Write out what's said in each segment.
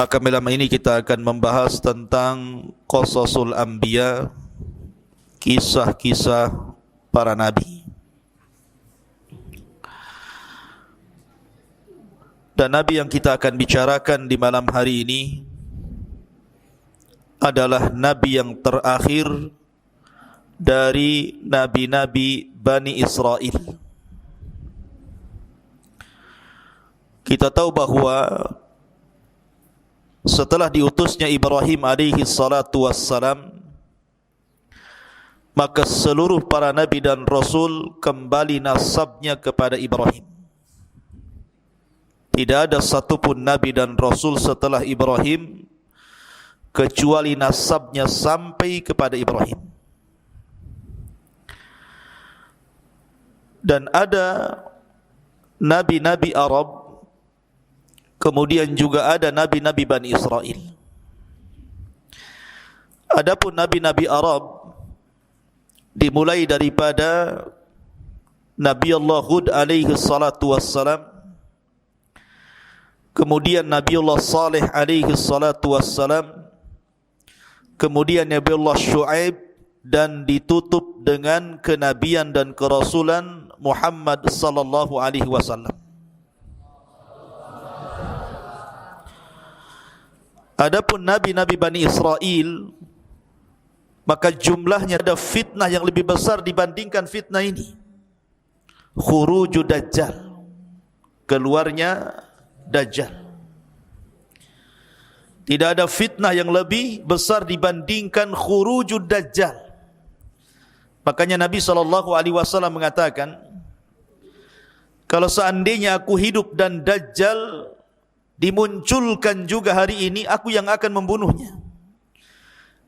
Maka malam ini kita akan membahas tentang Qasasul Anbiya, kisah-kisah para nabi. Dan nabi yang kita akan bicarakan di malam hari ini adalah nabi yang terakhir dari nabi-nabi Bani Israel. Kita tahu bahawa setelah diutusnya Ibrahim alaihi salatu wassalam, maka seluruh para nabi dan rasul kembali nasabnya kepada Ibrahim. Tidak ada satupun nabi dan rasul setelah Ibrahim kecuali nasabnya sampai kepada Ibrahim. Dan ada nabi-nabi Arab, kemudian juga ada nabi-nabi Bani Israel. Adapun nabi-nabi Arab dimulai daripada Nabi Allah Hud alaihi salatu wassalam, kemudian Nabi Allah Saleh alaihi salatu wassalam, kemudian Nabi Allah Shu'aib, dan ditutup dengan kenabian dan kerasulan Muhammad sallallahu alaihi wasallam. Adapun nabi-nabi Bani Israel, maka jumlahnya ada fitnah yang lebih besar dibandingkan fitnah ini. Khuruju Dajjal, keluarnya Dajjal. Tidak ada fitnah yang lebih besar dibandingkan khuruju Dajjal. Makanya Nabi SAW mengatakan, kalau seandainya aku hidup dan Dajjal dimunculkan juga hari ini, aku yang akan membunuhnya.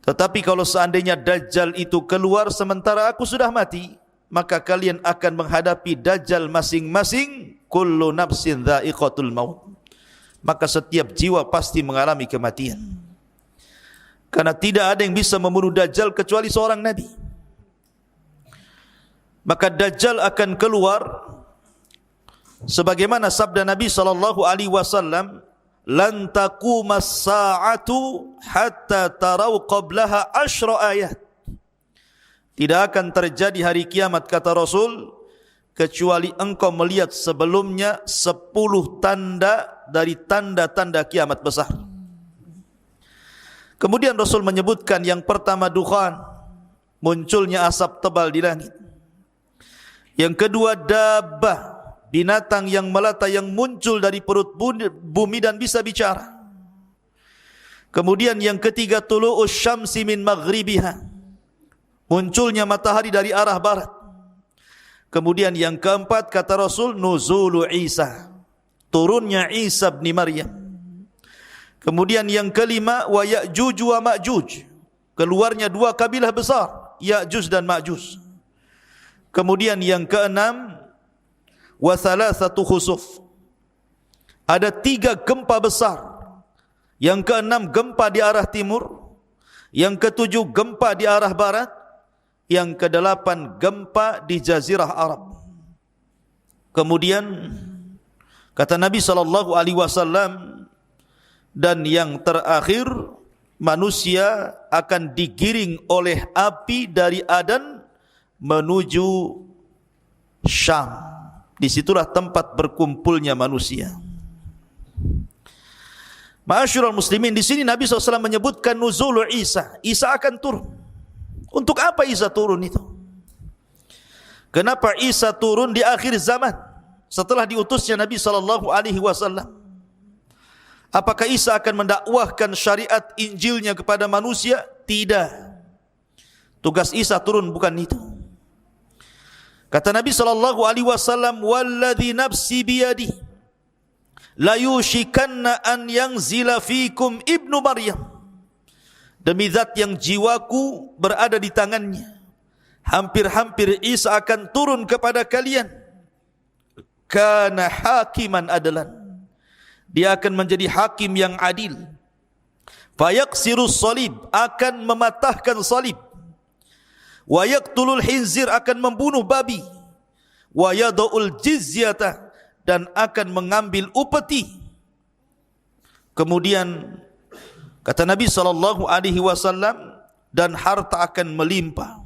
Tetapi kalau seandainya Dajjal itu keluar sementara aku sudah mati, maka kalian akan menghadapi Dajjal masing-masing. Kullu nafsin dha'iqatul maut. Maka setiap jiwa pasti mengalami kematian. Karena tidak ada yang bisa membunuh Dajjal kecuali seorang nabi. Maka Dajjal akan keluar sebagaimana sabda Nabi SAW, lan taqumas sa'atu hatta tarau qablaha 10 ayat. Tidak akan terjadi hari kiamat, kata Rasul, kecuali engkau melihat sebelumnya 10 tanda dari tanda-tanda kiamat besar. Kemudian Rasul menyebutkan yang pertama dukhan, munculnya asap tebal di langit. Yang kedua dabbah, binatang yang melata yang muncul dari perut bumi dan bisa bicara. Kemudian yang ketiga tulu'us syamsi min maghribiha, munculnya matahari dari arah barat. Kemudian yang keempat kata Rasul, nuzulu Isa, turunnya Isa bin Maryam. Kemudian yang kelima wa Ya'juj wa Ma'juj, keluarnya dua kabilah besar, Ya'juj dan Ma'juj. Kemudian yang keenam wa thalathatu khusuf, ada 3 gempa besar. Yang keenam gempa di arah timur, yang ketujuh gempa di arah barat, yang kedelapan gempa di jazirah Arab. Kemudian kata Nabi SAW, dan yang terakhir manusia akan digiring oleh api dari Adan menuju Syam. Disitulah tempat berkumpulnya manusia. Ma'asyiral muslimin, di sini Nabi SAW menyebutkan nuzul Isa. Isa akan turun. Untuk apa Isa turun itu? Kenapa Isa turun di akhir zaman setelah diutusnya Nabi SAW? Apakah Isa akan mendakwahkan syariat Injilnya kepada manusia? Tidak. Tugas Isa turun bukan itu. Kata Nabi SAW, walladhi nafsi biyadi la yushikanna an yanzila fikum ibnu Maryam, demi zat yang jiwaku berada di tangannya, hampir-hampir Isa akan turun kepada kalian. Kana hakiman adalan, dia akan menjadi hakim yang adil. Fayaksirus salib, akan mematahkan salib. Wa yaqtulul khinzir, akan membunuh babi. Wa yada'ul jizyata, dan akan mengambil upeti. Kemudian kata Nabi SAW, dan harta akan melimpah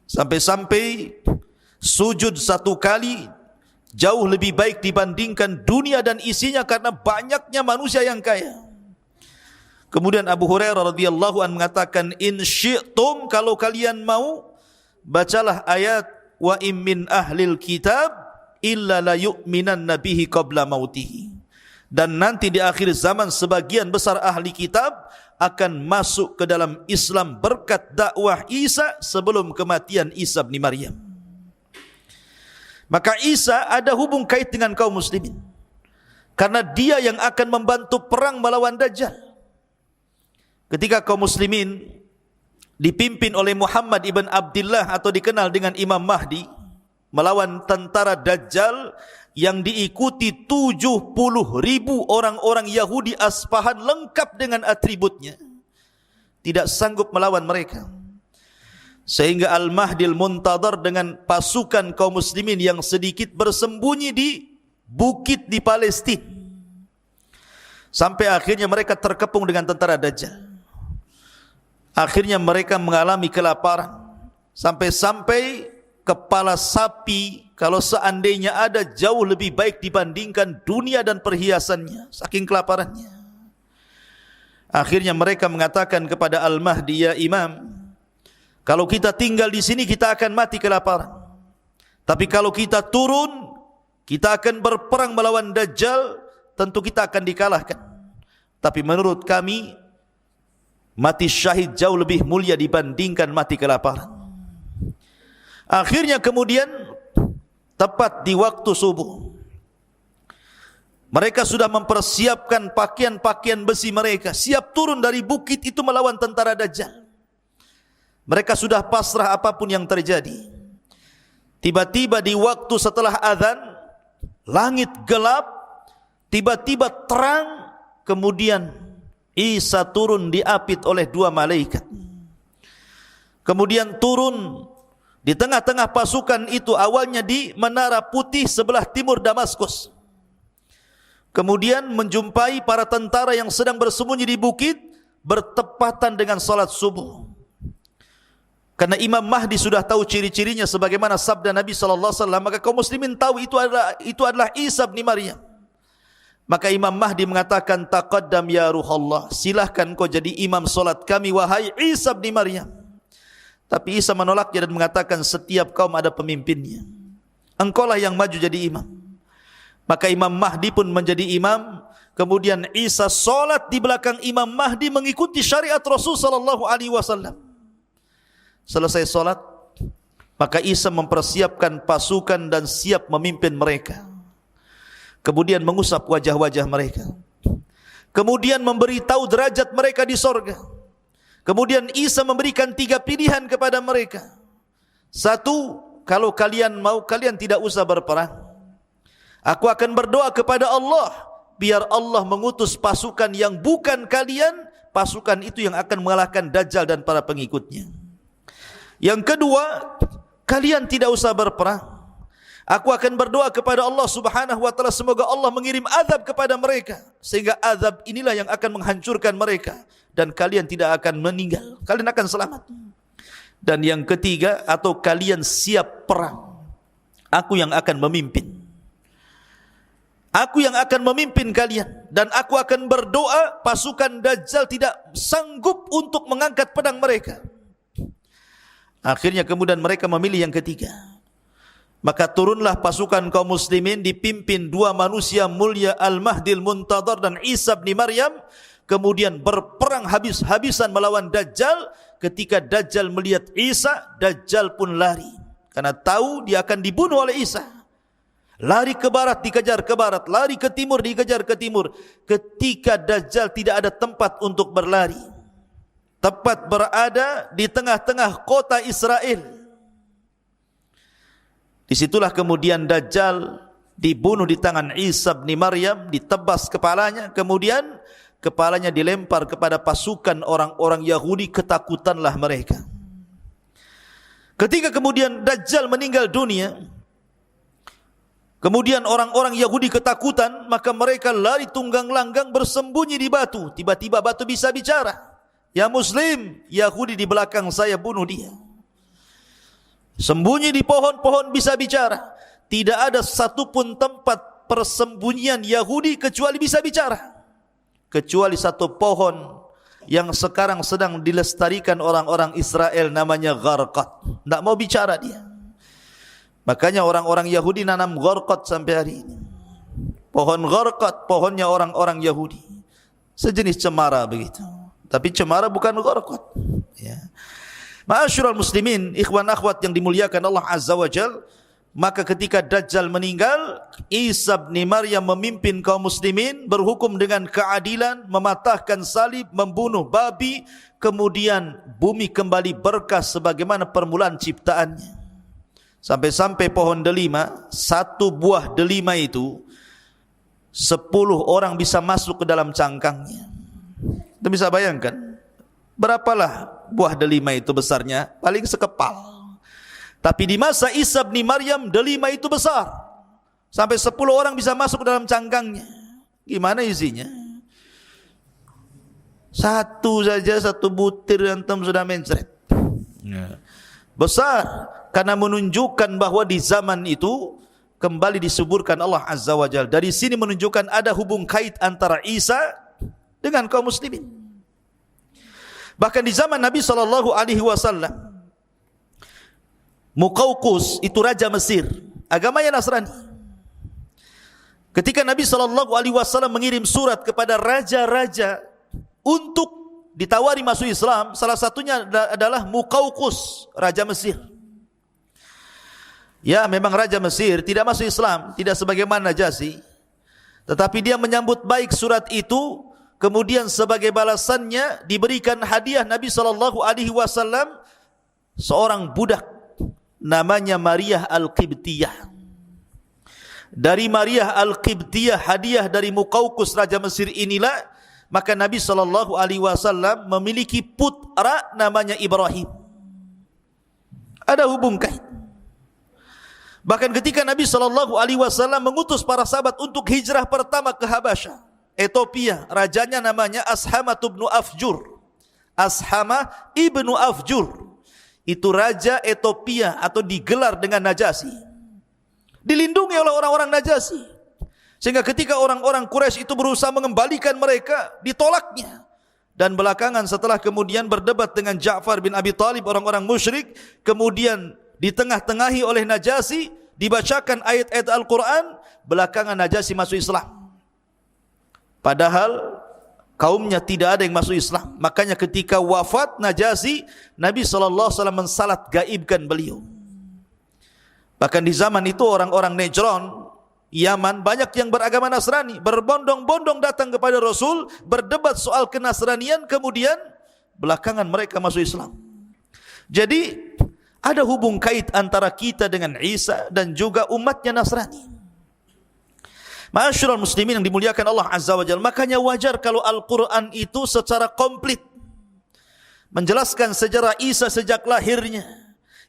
sampai-sampai sujud satu kali jauh lebih baik dibandingkan dunia dan isinya karena banyaknya manusia yang kaya. Kemudian Abu Hurairah radhiyallahu anhu mengatakan, in syi'tum, kalau kalian mau, bacalah ayat wa im min ahlil kitab illa la yu'minanna bihi qabla mautihi. Dan nanti di akhir zaman sebagian besar ahli kitab akan masuk ke dalam Islam berkat dakwah Isa sebelum kematian Isa bin Maryam. Maka Isa ada hubung kait dengan kaum muslimin, karena dia yang akan membantu perang melawan Dajjal. Ketika kaum muslimin dipimpin oleh Muhammad ibn Abdullah atau dikenal dengan Imam Mahdi melawan tentara Dajjal yang diikuti 70.000 orang-orang Yahudi Asfahan lengkap dengan atributnya, tidak sanggup melawan mereka. Sehingga Al-Mahdil Muntadhar dengan pasukan kaum muslimin yang sedikit bersembunyi di bukit di Palestina, sampai akhirnya mereka terkepung dengan tentara Dajjal. Akhirnya mereka mengalami kelaparan, sampai-sampai kepala sapi kalau seandainya ada jauh lebih baik dibandingkan dunia dan perhiasannya, saking kelaparannya. Akhirnya mereka mengatakan kepada Al-Mahdi, ya Imam, kalau kita tinggal di sini kita akan mati kelaparan. Tapi kalau kita turun, kita akan berperang melawan Dajjal, tentu kita akan dikalahkan. Tapi menurut kami, mati syahid jauh lebih mulia dibandingkan mati kelaparan. Akhirnya kemudian tepat di waktu subuh, mereka sudah mempersiapkan pakaian-pakaian besi mereka, siap turun dari bukit itu melawan tentara Dajjal. Mereka sudah pasrah apapun yang terjadi. Tiba-tiba di waktu setelah azan, langit gelap, tiba-tiba terang, kemudian Isa turun diapit oleh dua malaikat. Kemudian turun di tengah-tengah pasukan itu, awalnya di Menara Putih sebelah timur Damaskus. Kemudian menjumpai para tentara yang sedang bersembunyi di bukit bertepatan dengan salat subuh. Karena Imam Mahdi sudah tahu ciri-cirinya sebagaimana sabda Nabi SAW, maka kaum muslimin tahu itu adalah Isa bin Maryam. Maka Imam Mahdi mengatakan, taqaddam ya Ruhallah, silahkan kau jadi imam salat kami wahai Isa bin Maryam. Tapi Isa menolaknya dan mengatakan, setiap kaum ada pemimpinnya, engkaulah yang maju jadi imam. Maka Imam Mahdi pun menjadi imam. Kemudian Isa salat di belakang Imam Mahdi mengikuti syariat Rasul SAW. Selesai salat, maka Isa mempersiapkan pasukan dan siap memimpin mereka. Kemudian mengusap wajah-wajah mereka. Kemudian memberitahu derajat mereka di sorga. Kemudian Isa memberikan 3 pilihan kepada mereka. 1, kalau kalian mau, kalian tidak usah berperang. Aku akan berdoa kepada Allah, biar Allah mengutus pasukan yang bukan kalian, pasukan itu yang akan mengalahkan Dajjal dan para pengikutnya. Yang kedua, kalian tidak usah berperang. Aku akan berdoa kepada Allah Subhanahu wa taala, semoga Allah mengirim azab kepada mereka, sehingga azab inilah yang akan menghancurkan mereka dan kalian tidak akan meninggal, kalian akan selamat. Dan yang ketiga, atau kalian siap perang, aku yang akan memimpin. Aku yang akan memimpin kalian, dan aku akan berdoa pasukan Dajjal tidak sanggup untuk mengangkat pedang mereka. Akhirnya kemudian mereka memilih yang ketiga. Maka turunlah pasukan kaum muslimin dipimpin 2 manusia mulia, Al-Mahdil Muntadhar dan Isa bin Maryam. Kemudian berperang habis-habisan melawan Dajjal. Ketika Dajjal melihat Isa, Dajjal pun lari, karena tahu dia akan dibunuh oleh Isa. Lari ke barat, dikejar ke barat. Lari ke timur, dikejar ke timur. Ketika Dajjal tidak ada tempat untuk berlari, tepat berada di tengah-tengah kota Israel. Disitulah kemudian Dajjal dibunuh di tangan Isa bin Maryam, ditebas kepalanya, kemudian kepalanya dilempar kepada pasukan orang-orang Yahudi, ketakutanlah mereka. Ketika kemudian Dajjal meninggal dunia, Kemudian orang-orang Yahudi ketakutan, maka mereka lari tunggang langgang bersembunyi di batu. Tiba-tiba batu bisa bicara. Ya Muslim, Yahudi di belakang saya, bunuh dia. Sembunyi di pohon-pohon bisa bicara. Tidak ada satupun tempat persembunyian Yahudi kecuali bisa bicara. Kecuali satu pohon yang sekarang sedang dilestarikan orang-orang Israel, namanya Gharqad. Tidak mau bicara dia. Makanya orang-orang Yahudi nanam Gharqad sampai hari ini. Pohon Gharqad, pohonnya orang-orang Yahudi. Sejenis cemara begitu. Tapi cemara bukan Gharqad. Ya. Ma'asyiral muslimin, ikhwan akhwat yang dimuliakan Allah Azza wa Jal, maka ketika Dajjal meninggal, Isa bin Maryam memimpin kaum muslimin, berhukum dengan keadilan, mematahkan salib, membunuh babi, kemudian bumi kembali berkah sebagaimana permulaan ciptaannya. Sampai-sampai pohon delima, satu buah delima itu 10 orang bisa masuk ke dalam cangkangnya. Kita bisa bayangkan berapalah buah delima itu besarnya? Paling sekepal. Tapi di masa Isa bin Maryam, delima itu besar, sampai 10 orang bisa masuk ke dalam cangkangnya. Gimana isinya? Satu saja, satu butir antum sudah mencret. Besar. Karena menunjukkan bahwa di zaman itu kembali disuburkan Allah Azza wa Jalla. Dari sini menunjukkan ada hubung kait antara Isa dengan kaum muslimin. Bahkan di zaman Nabi SAW, Muqawqus itu raja Mesir, agamanya Nasrani. Ketika Nabi SAW mengirim surat kepada raja-raja untuk ditawari masuk Islam, salah satunya adalah Muqawqus, raja Mesir. Ya, memang raja Mesir tidak masuk Islam, tidak sebagaimana Najasyi, tetapi dia menyambut baik surat itu. Kemudian sebagai balasannya diberikan hadiah Nabi SAW seorang budak namanya Maria Al-Qibtiyah. Dari Maria Al-Qibtiyah, hadiah dari Muqawqus raja Mesir inilah, maka Nabi SAW memiliki putra namanya Ibrahim. Ada hubung kait. Bahkan ketika Nabi SAW mengutus para sahabat untuk hijrah pertama ke Habasyah, Ethiopia, rajanya namanya Ashama ibnu Afjur. Ashama ibnu Afjur itu raja Ethiopia atau digelar dengan Najasyi. Dilindungi oleh orang-orang Najasyi. Sehingga ketika orang-orang Quraisy itu berusaha mengembalikan mereka, ditolaknya. Dan belakangan setelah kemudian berdebat dengan Ja'far bin Abi Thalib, orang-orang musyrik, kemudian ditengah-tengahi oleh Najasyi, dibacakan ayat-ayat Al-Quran, belakangan Najasyi masuk Islam. Padahal kaumnya tidak ada yang masuk Islam. Makanya ketika wafat Najasyi, Nabi SAW mensalat gaibkan beliau. Bahkan di zaman itu orang-orang Najran, Yaman, banyak yang beragama Nasrani, berbondong-bondong datang kepada Rasul, berdebat soal kenasranian, kemudian belakangan mereka masuk Islam. Jadi ada hubung kait antara kita dengan Isa dan juga umatnya Nasrani. Ma'asyiral muslimin yang dimuliakan Allah Azza wa Jalla, makanya wajar kalau Al-Quran itu secara komplit menjelaskan sejarah Isa sejak lahirnya,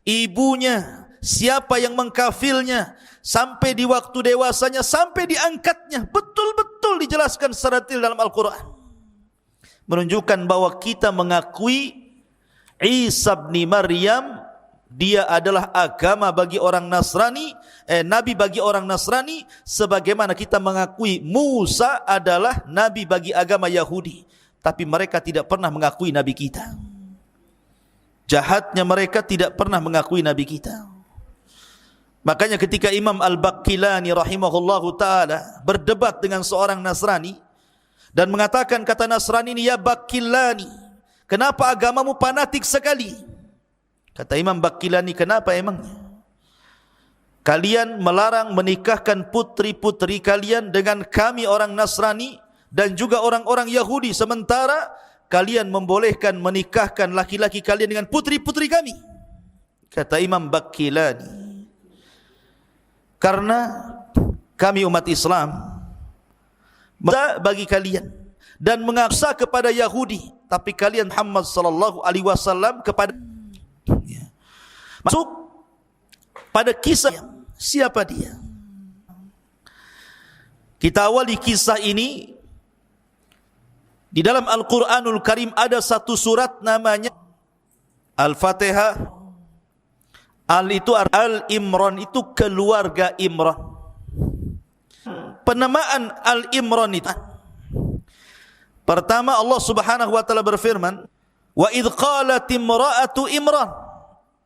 ibunya, siapa yang mengkafilnya, sampai di waktu dewasanya, sampai diangkatnya, betul-betul dijelaskan secara detail dalam Al-Quran. Menunjukkan bahwa kita mengakui Isa bin Maryam, dia adalah agama bagi orang Nasrani, nabi bagi orang Nasrani, sebagaimana kita mengakui Musa adalah nabi bagi agama Yahudi. Tapi mereka tidak pernah mengakui nabi kita. Jahatnya mereka tidak pernah mengakui nabi kita. Makanya ketika Imam Al-Baqillani rahimahullahu ta'ala berdebat dengan seorang Nasrani dan mengatakan, kata Nasrani ini, ya Baqillani, kenapa agamamu fanatik sekali? Kata Imam Baqillani, kenapa emangnya? Kalian melarang menikahkan putri-putri kalian dengan kami orang Nasrani dan juga orang-orang Yahudi, sementara kalian membolehkan menikahkan laki-laki kalian dengan putri-putri kami. Kata Imam Baqillani, karena kami umat Islam bagi kalian dan mengaksa kepada Yahudi, tapi kalian Muhammad sallallahu alaihi wasallam kepada masuk pada kisah siapa dia. Kita awali kisah ini di dalam Al-Quranul Karim. Ada satu surat namanya Al-Fatihah. Itu Al-Imran, itu keluarga Imran. Penamaan Al-Imran itu, pertama Allah Subhanahu wa taala berfirman, wa idh qalat imra'atu Imran,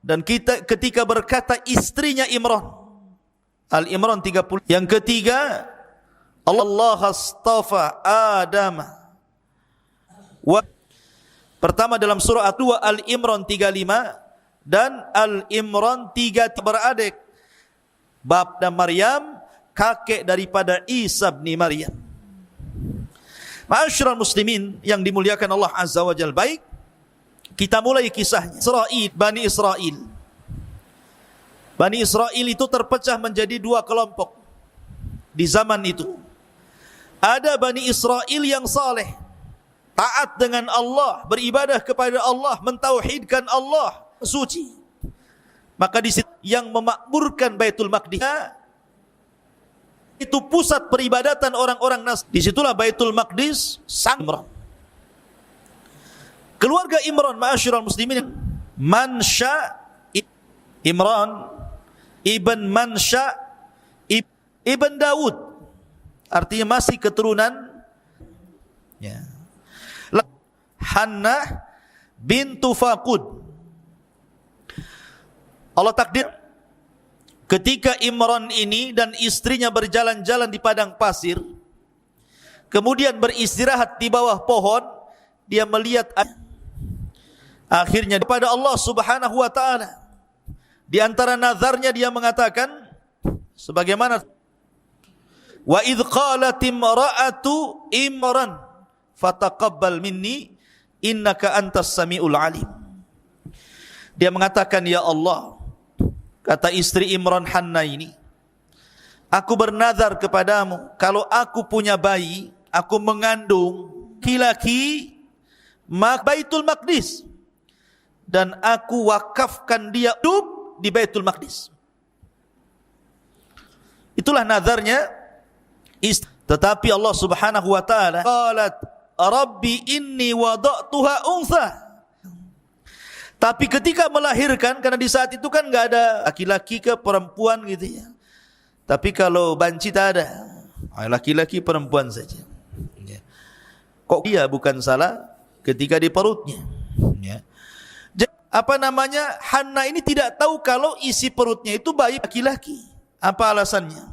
dan ketika berkata istrinya Imran. Al-Imran 30. Yang ketiga, Allah astafa Adam. Pertama dalam surah 2 Al-Imran 35 dan Al-Imran 3 beradik. Bab dan Maryam, kakek daripada Isa bin Maryam. Ma'asyiral muslimin yang dimuliakan Allah Azza wa Jalla, baik, kita mulai kisahnya. Bani Israel. Bani Israel itu terpecah menjadi dua kelompok di zaman itu. Ada Bani Israel yang saleh, taat dengan Allah, beribadah kepada Allah, mentauhidkan Allah, suci. Maka di situ yang memakmurkan Baitul Maqdis, itu pusat peribadatan orang-orang Nasrani. Disitulah Baitul Maqdis sang Imran. Keluarga Imran, ma'asyiral muslimin, Mansha Imran ibn Mansha ibn Daud, artinya masih keturunan ya. Hannah bintu Faqud. Allah takdir ketika Imran ini dan istrinya berjalan-jalan di padang pasir, kemudian beristirahat di bawah pohon, dia melihat akhirnya kepada Allah Subhanahu wa taala. Di antara nazarnya dia mengatakan sebagaimana, wa idh qalat imra'atu Imran fataqabbal minni innaka antas samiul alim. Dia mengatakan, ya Allah, kata istri Imran Hannah ini, aku bernazar kepadamu, kalau aku punya bayi, aku mengandung laki-laki, Baitul Maqdis, dan aku wakafkan dia hidup di Baitul Maqdis. Itulah nazarnya. Tetapi Allah Subhanahu wa taala qalat rabbi inni wada'tuha untha. Tapi ketika melahirkan, karena di saat itu kan enggak ada laki-laki ke perempuan gitu ya. Tapi kalau banci tak ada, laki-laki perempuan saja. Kok dia bukan salah ketika di perutnya? Ya. Apa namanya, Hannah ini tidak tahu kalau isi perutnya itu bayi laki-laki. Apa alasannya?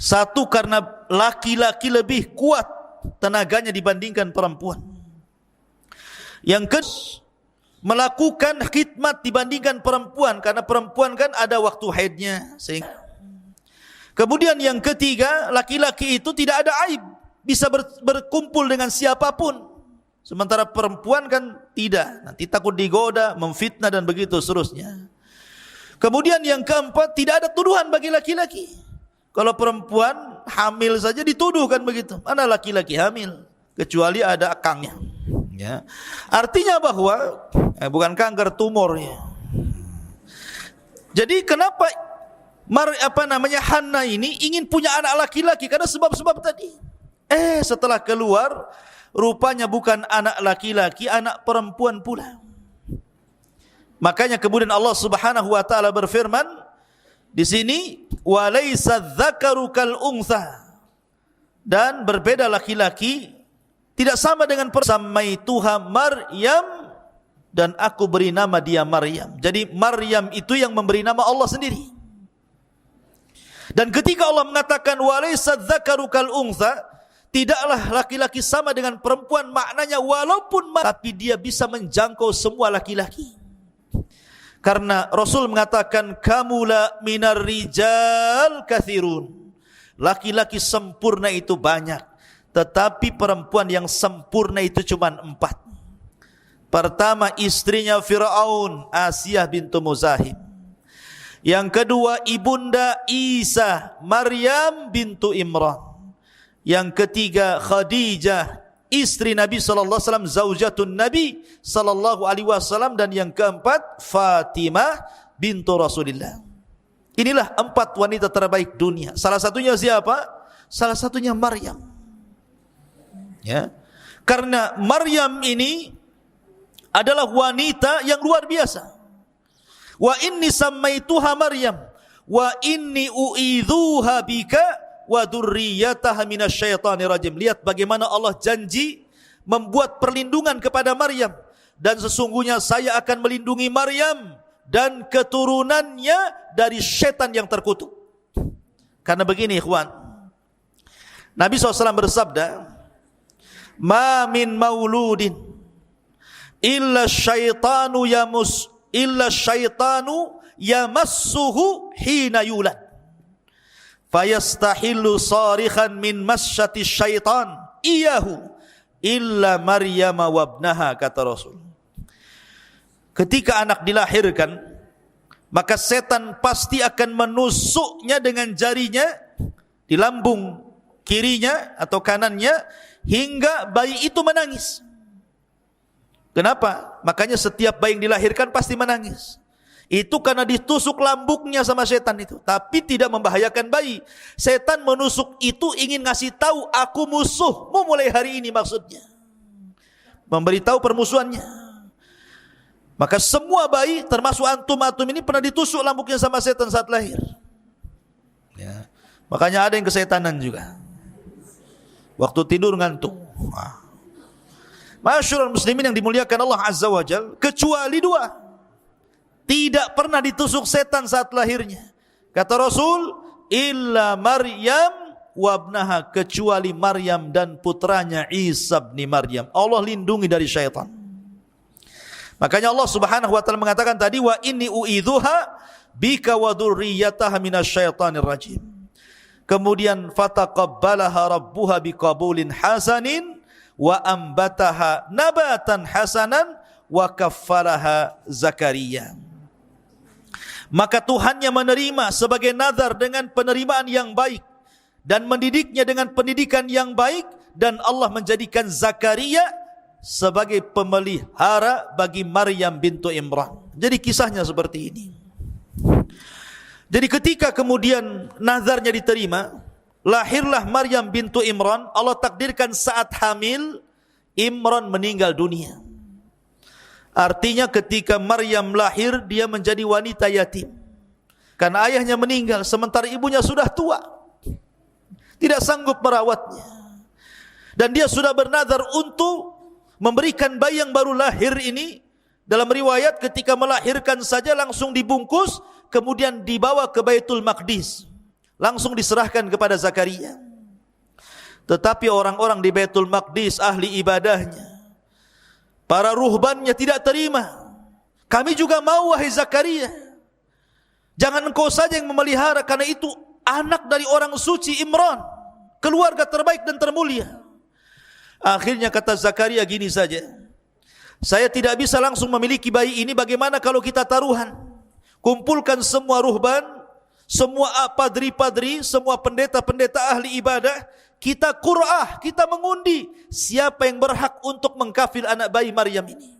Satu, karena laki-laki lebih kuat tenaganya dibandingkan perempuan. Yang kedua, melakukan khidmat dibandingkan perempuan, karena perempuan kan ada waktu haidnya. Kemudian yang ketiga, laki-laki itu tidak ada aib, bisa berkumpul dengan siapapun. Sementara perempuan kan tidak, nanti takut digoda, memfitnah dan begitu seterusnya. Kemudian yang keempat, tidak ada tuduhan bagi laki-laki. Kalau perempuan hamil saja dituduh kan begitu. Mana laki-laki hamil, kecuali ada akangnya. Ya. Artinya bahwa bukan kanker, tumornya. Jadi kenapa Hannah ini ingin punya anak laki-laki? Karena sebab-sebab tadi. Setelah keluar, rupanya bukan anak laki-laki, anak perempuan pula. Makanya kemudian Allah Subhanahu wa taala berfirman di sini, walaysa dzakaru kal untha, dan berbeda laki-laki, tidak sama dengan samaituha Maryam, dan aku beri nama dia Maryam. Jadi Maryam itu yang memberi nama Allah sendiri. Dan ketika Allah mengatakan walaysa dzakaru kal untha, tidaklah laki-laki sama dengan perempuan, maknanya walaupun tapi dia bisa menjangkau semua laki-laki. Karena Rasul mengatakan kamula minar rijal kathirun. Laki-laki sempurna itu banyak, tetapi perempuan yang sempurna itu cuma 4. Pertama, istrinya Fir'aun, Asiyah bintu Muzahim. Yang kedua, ibunda Isa, Maryam bintu Imran. Yang ketiga, Khadijah, istri Nabi sallallahu alaihi wasallam, zaujatun Nabi sallallahu alaihi wasallam, dan yang keempat, Fatimah bintu Rasulillah. Inilah 4 wanita terbaik dunia. Salah satunya siapa? salah satunya Maryam. Ya. Karena Maryam ini adalah wanita yang luar biasa. Wa inni sammaituha Maryam wa inni u'idzuha bika wa dzurriyyataha minasyaitonir rajim. Lihat bagaimana Allah janji membuat perlindungan kepada Maryam, dan sesungguhnya saya akan melindungi Maryam dan keturunannya dari setan yang terkutuk. Karena begini ikhwan, Nabi SAW bersabda, ma min mauludin illa syaitanu yamassuhu hina yulad fayastahillu sarikhan min masyati syaitan iyahu illa Maryam wabnaha, kata Rasul. Ketika anak dilahirkan, maka setan pasti akan menusuknya dengan jarinya di lambung kirinya atau kanannya hingga bayi itu menangis. Kenapa? Makanya setiap bayi yang dilahirkan pasti menangis. Itu karena ditusuk lambungnya sama setan itu. Tapi tidak membahayakan bayi. Setan menusuk itu ingin ngasih tahu, aku musuhmu mulai hari ini, maksudnya memberitahu permusuhannya. Maka semua bayi termasuk antum ini pernah ditusuk lambungnya sama setan saat lahir. Ya. Makanya ada yang kesetanan juga. Waktu tidur ngantuk. Masyarul muslimin yang dimuliakan Allah Azza wa Jal, kecuali dua tidak pernah ditusuk setan saat lahirnya. Kata Rasul, illa Maryam wabnaha, kecuali Maryam dan putranya Isa bin Maryam. Allah lindungi dari syaitan. Makanya Allah Subhanahu wa taala mengatakan tadi, wa inni u'idzuha bika wa dzurriyyataha minasyaitonir rajim. Kemudian fataqabbalaha rabbuha biqabulin hasanin wa ambataha nabatan hasanan wa kaffalaha Zakaria. Maka Tuhannya menerima sebagai nazar dengan penerimaan yang baik dan mendidiknya dengan pendidikan yang baik, dan Allah menjadikan Zakaria sebagai pemelihara bagi Maryam bintu Imran. Jadi kisahnya seperti ini. Jadi ketika kemudian nazarnya diterima, lahirlah Maryam bintu Imran. Allah takdirkan saat hamil, Imran meninggal dunia. Artinya ketika Maryam lahir, dia menjadi wanita yatim. Karena ayahnya meninggal, sementara ibunya sudah tua, tidak sanggup merawatnya. Dan dia sudah bernazar untuk memberikan bayi yang baru lahir ini. Dalam riwayat ketika melahirkan saja langsung dibungkus, kemudian dibawa ke Baitul Maqdis, langsung diserahkan kepada Zakaria. Tetapi orang-orang di Baitul Maqdis, ahli ibadahnya, para ruhbannya tidak terima. Kami juga mau, wahai Zakaria. Jangan engkau saja yang memelihara, karena itu anak dari orang suci Imran, keluarga terbaik dan termulia. Akhirnya kata Zakaria gini saja, saya tidak bisa langsung memiliki bayi ini, bagaimana kalau kita taruhan? Kumpulkan semua ruhban, semua padri-padri, semua pendeta-pendeta ahli ibadah, kita qur'ah, kita mengundi siapa yang berhak untuk mengkafil anak bayi Maryam ini.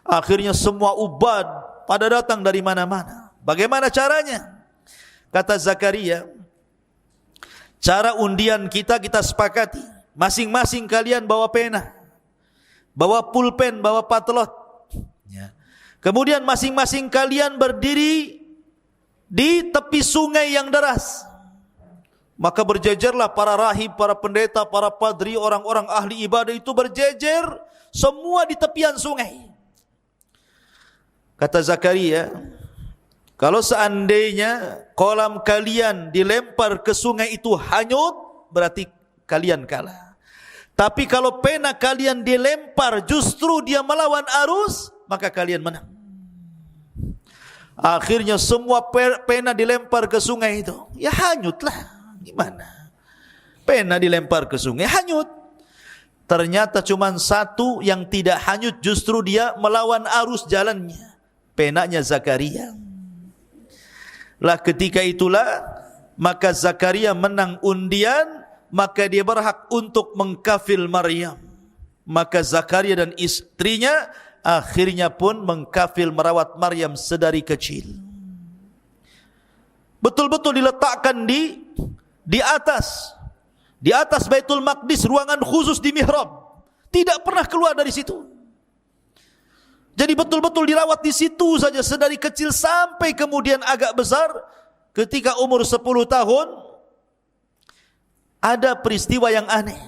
Akhirnya semua ubad pada datang dari mana-mana. Bagaimana caranya? Kata Zakaria, cara undian kita sepakati. Masing-masing kalian bawa pena, bawa pulpen, bawa patlot. Kemudian masing-masing kalian berdiri di tepi sungai yang deras. Maka berjejerlah para rahib, para pendeta, para padri, orang-orang ahli ibadah itu berjejer semua di tepian sungai. Kata Zakaria, kalau seandainya kolam kalian dilempar ke sungai itu hanyut, berarti kalian kalah. Tapi kalau pena kalian dilempar justru dia melawan arus, maka kalian menang. Akhirnya semua pena dilempar ke sungai itu, ya hanyutlah. Gimana? Pena dilempar ke sungai, hanyut. Ternyata cuma satu yang tidak hanyut, justru dia melawan arus jalannya. Penanya Zakaria. Lah ketika itulah, maka Zakaria menang undian, maka dia berhak untuk mengkafil Maryam. Maka Zakaria dan istrinya akhirnya pun mengkafil merawat Maryam sedari kecil. Betul-betul diletakkan di di atas Baitul Maqdis, ruangan khusus di mihrab. Tidak pernah keluar dari situ. Jadi betul-betul dirawat di situ saja sedari kecil sampai kemudian agak besar. Ketika umur 10 tahun, ada peristiwa yang aneh.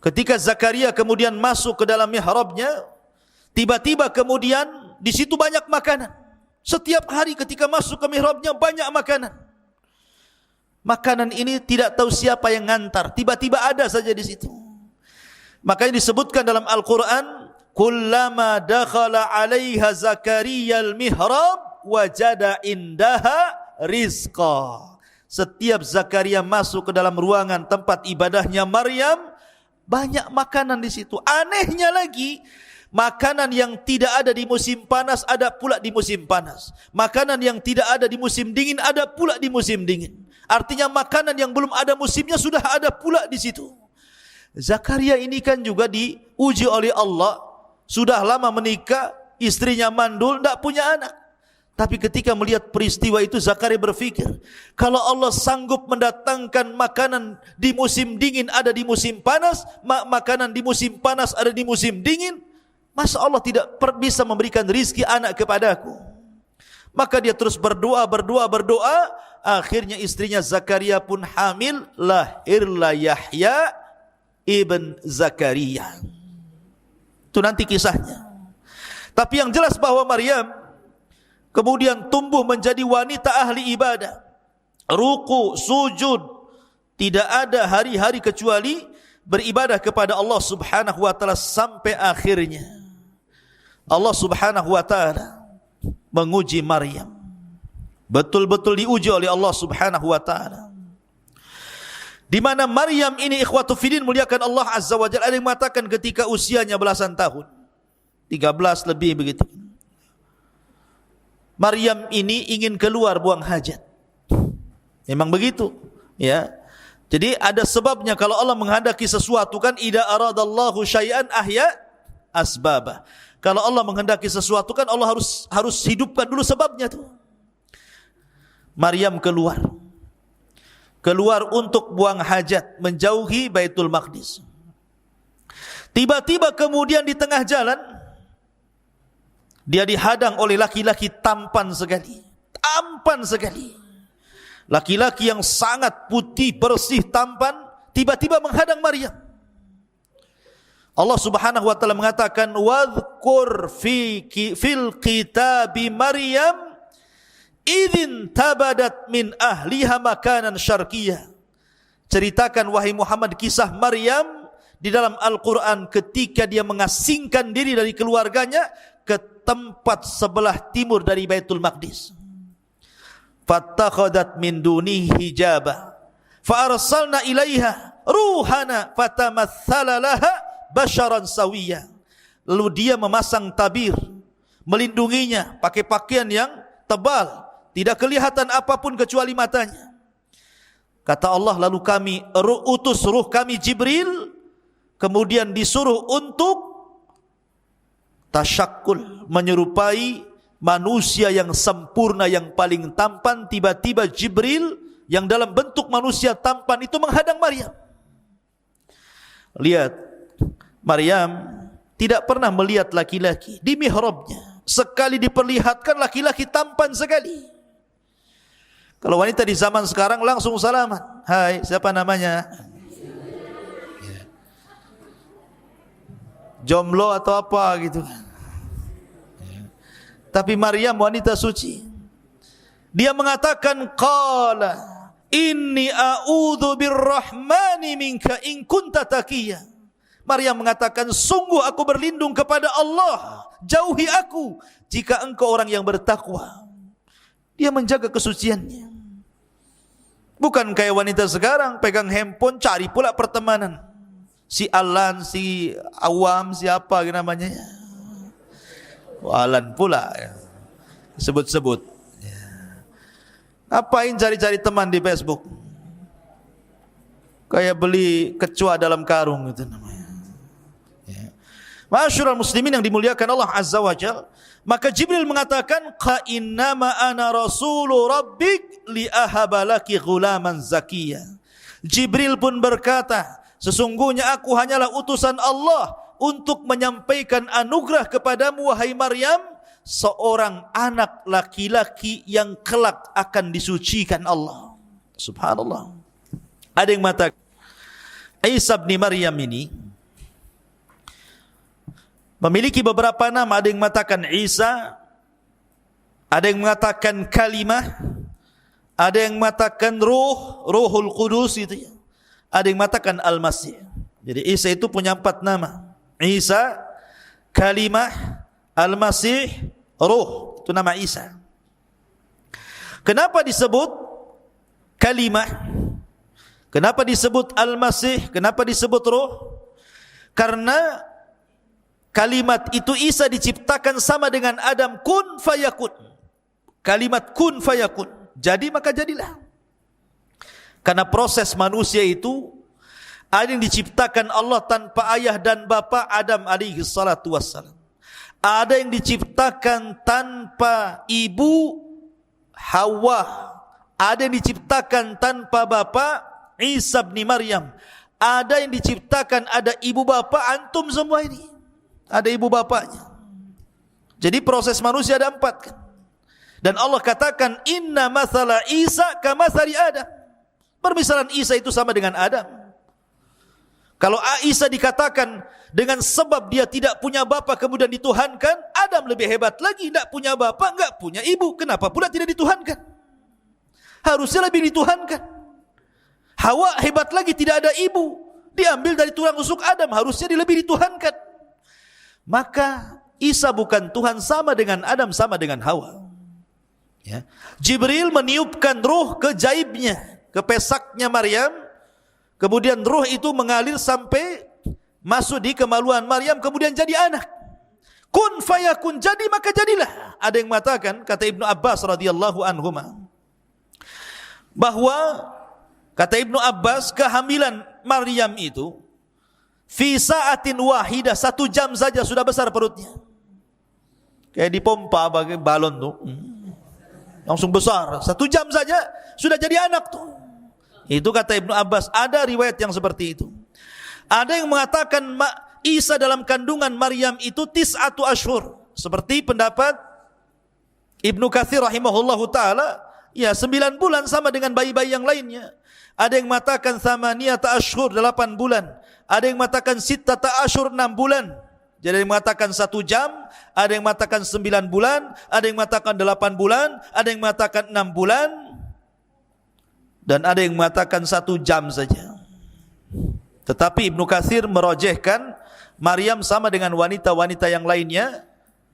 Ketika Zakaria kemudian masuk ke dalam mihrabnya, tiba-tiba kemudian di situ banyak makanan. Setiap hari ketika masuk ke mihrabnya banyak makanan. Makanan ini tidak tahu siapa yang ngantar, tiba-tiba ada saja di situ. Makanya disebutkan dalam Al-Quran, kullama dakhala 'alaiha Zakaria al-mihrab wajada indaha rizqa. Setiap Zakaria masuk ke dalam ruangan tempat ibadahnya Maryam, banyak makanan di situ. Anehnya lagi, makanan yang tidak ada di musim panas ada pula di musim panas. Makanan yang tidak ada di musim dingin ada pula di musim dingin. Artinya makanan yang belum ada musimnya sudah ada pula di situ. Zakaria ini kan juga diuji oleh Allah. Sudah lama menikah, istrinya mandul, tidak punya anak. Tapi ketika melihat peristiwa itu, Zakaria berpikir, kalau Allah sanggup mendatangkan makanan di musim dingin ada di musim panas, makanan di musim panas ada di musim dingin, masa Allah tidak bisa memberikan rizki anak kepadaku? Maka dia terus berdoa. Akhirnya istrinya Zakaria pun hamil, lahirlah Yahya ibn Zakaria. Itu nanti kisahnya. Tapi yang jelas bahwa Maryam kemudian tumbuh menjadi wanita ahli ibadah, ruku, sujud, tidak ada hari-hari kecuali beribadah kepada Allah Subhanahu wa taala sampai akhirnya Allah Subhanahu wa taala menguji Maryam. Betul-betul diuji oleh Allah Subhanahu wa taala. Di mana Maryam ini ikhwatu fillah muliakan Allah Azza wa Jalla, ada yang mengatakan ketika usianya belasan tahun, 13 lebih begitu. Maryam ini ingin keluar buang hajat. Memang begitu, ya. Jadi ada sebabnya kalau Allah menghendaki sesuatu kan, idza aradallahu syai'an ahya asbabah. Kalau Allah menghendaki sesuatu kan Allah harus hidupkan dulu sebabnya tuh. Maryam keluar untuk buang hajat, menjauhi Baitul Maqdis. Tiba-tiba kemudian di tengah jalan dia dihadang oleh laki-laki tampan sekali. Laki-laki yang sangat putih, bersih, tampan, tiba-tiba menghadang Maryam. Allah Subhanahu wa taala mengatakan, "Wadhkur fil kitabi Maryam idzin tabadat min ahliha makanan syarqiyah." Ceritakan wahai Muhammad kisah Maryam di dalam Al-Quran ketika dia mengasingkan diri dari keluarganya ke tempat sebelah timur dari Baitul Maqdis. Fattakhadat min dunihi hijaba fa arsalna ilaiha ruhana fatamatsala laha basharan sawiyya. Lalu dia memasang tabir melindunginya pakai pakaian yang tebal, tidak kelihatan apapun kecuali matanya. Kata Allah, lalu kami utus ruh kami Jibril, kemudian disuruh untuk tasyakkul, menyerupai manusia yang sempurna, yang paling tampan. Tiba-tiba Jibril yang dalam bentuk manusia tampan itu menghadang Maryam. Lihat, Maryam tidak pernah melihat laki-laki di mihrabnya. Sekali diperlihatkan laki-laki tampan sekali. Kalau wanita di zaman sekarang langsung salaman. Hai, siapa namanya? Jomblo atau apa gitu. Tapi Maryam wanita suci. Dia mengatakan, qala inni a'udzu birrahmani minka in kunta taqiyya. Maryam mengatakan, sungguh aku berlindung kepada Allah, jauhi aku jika engkau orang yang bertakwa. Dia menjaga kesuciannya. Bukan kayak wanita sekarang pegang handphone cari pula pertemanan. Si Alan, si Awam, siapa namanya? Alan pula ya. Sebut-sebut. Ngapain cari-cari teman di Facebook? Kayak beli kecoa dalam karung itu namanya. Ma'asyiral muslimin yang dimuliakan Allah Azza wa Jalla, maka Jibril mengatakan, "Qa innama ana rasulu rabbik li ahabalaki ghulaman zakiyya. Jibril pun berkata, sesungguhnya aku hanyalah utusan Allah untuk menyampaikan anugerah kepadamu wahai Maryam, seorang anak laki-laki yang kelak akan disucikan Allah. Subhanallah. Ada yang mengatakan Isa bin Maryam ini memiliki beberapa nama. Ada yang mengatakan Isa, ada yang mengatakan kalimah, ada yang mengatakan Ruhul Qudus itu ya. Ada yang mengatakan Al-Masih. Jadi Isa itu punya 4 nama. Isa, kalimah, Al-Masih, Ruh. Itu nama Isa. Kenapa disebut kalimah? Kenapa disebut Al-Masih? Kenapa disebut Ruh? Karena kalimat itu Isa diciptakan sama dengan Adam, kun fayakun. Kalimat kun fayakun, jadi maka jadilah. Karena proses manusia itu ada yang diciptakan Allah tanpa ayah dan bapa, Adam alaihi salatu wassalam. Ada yang diciptakan tanpa ibu, Hawa. Ada yang diciptakan tanpa bapa, Isa bin Maryam. Ada yang diciptakan ada ibu bapa, antum semua ini. Ada ibu bapaknya. Jadi proses manusia ada 4 kan? Dan Allah katakan inna mathala Isa kamathali Adam. Permisalan Isa itu sama dengan Adam. Kalau Isa dikatakan dengan sebab dia tidak punya bapa kemudian dituhankan, Adam lebih hebat lagi, tidak punya bapa, enggak punya ibu, kenapa pula tidak dituhankan? Harusnya lebih dituhankan. Hawa hebat lagi, tidak ada ibu, diambil dari tulang rusuk Adam, harusnya lebih dituhankan. Maka Isa bukan Tuhan, sama dengan Adam, sama dengan Hawa. Ya. Jibril meniupkan ruh ke jaibnya, ke pesaknya Maryam. Kemudian ruh itu mengalir sampai masuk di kemaluan Maryam, kemudian jadi anak. Kun fayakun, jadi maka jadilah. Ada yang mengatakan, kata Ibnu Abbas radhiyallahu anhuma, bahwa kata Ibnu Abbas, kehamilan Maryam itu fi sa'atin wahidah, 1 jam saja sudah besar perutnya. Kayak dipompa bagai balon tuh. Langsung besar. 1 jam saja sudah jadi anak tuh. Itu kata Ibnu Abbas. Ada riwayat yang seperti itu. Ada yang mengatakan Isa dalam kandungan Maryam itu 9 ashur. Seperti pendapat Ibnu Katsir rahimahullahu ta'ala. Ya 9 bulan sama dengan bayi-bayi yang lainnya. Ada yang mengatakan 8 ashur, 8 bulan. Ada yang mengatakan 6 ashur, 6 bulan. Jadi ada yang mengatakan 1 jam, ada yang mengatakan 9 bulan, ada yang mengatakan 8 bulan, ada yang mengatakan 6 bulan, dan ada yang mengatakan 1 jam saja. Tetapi Ibnu Katsir merojehkan Maryam sama dengan wanita-wanita yang lainnya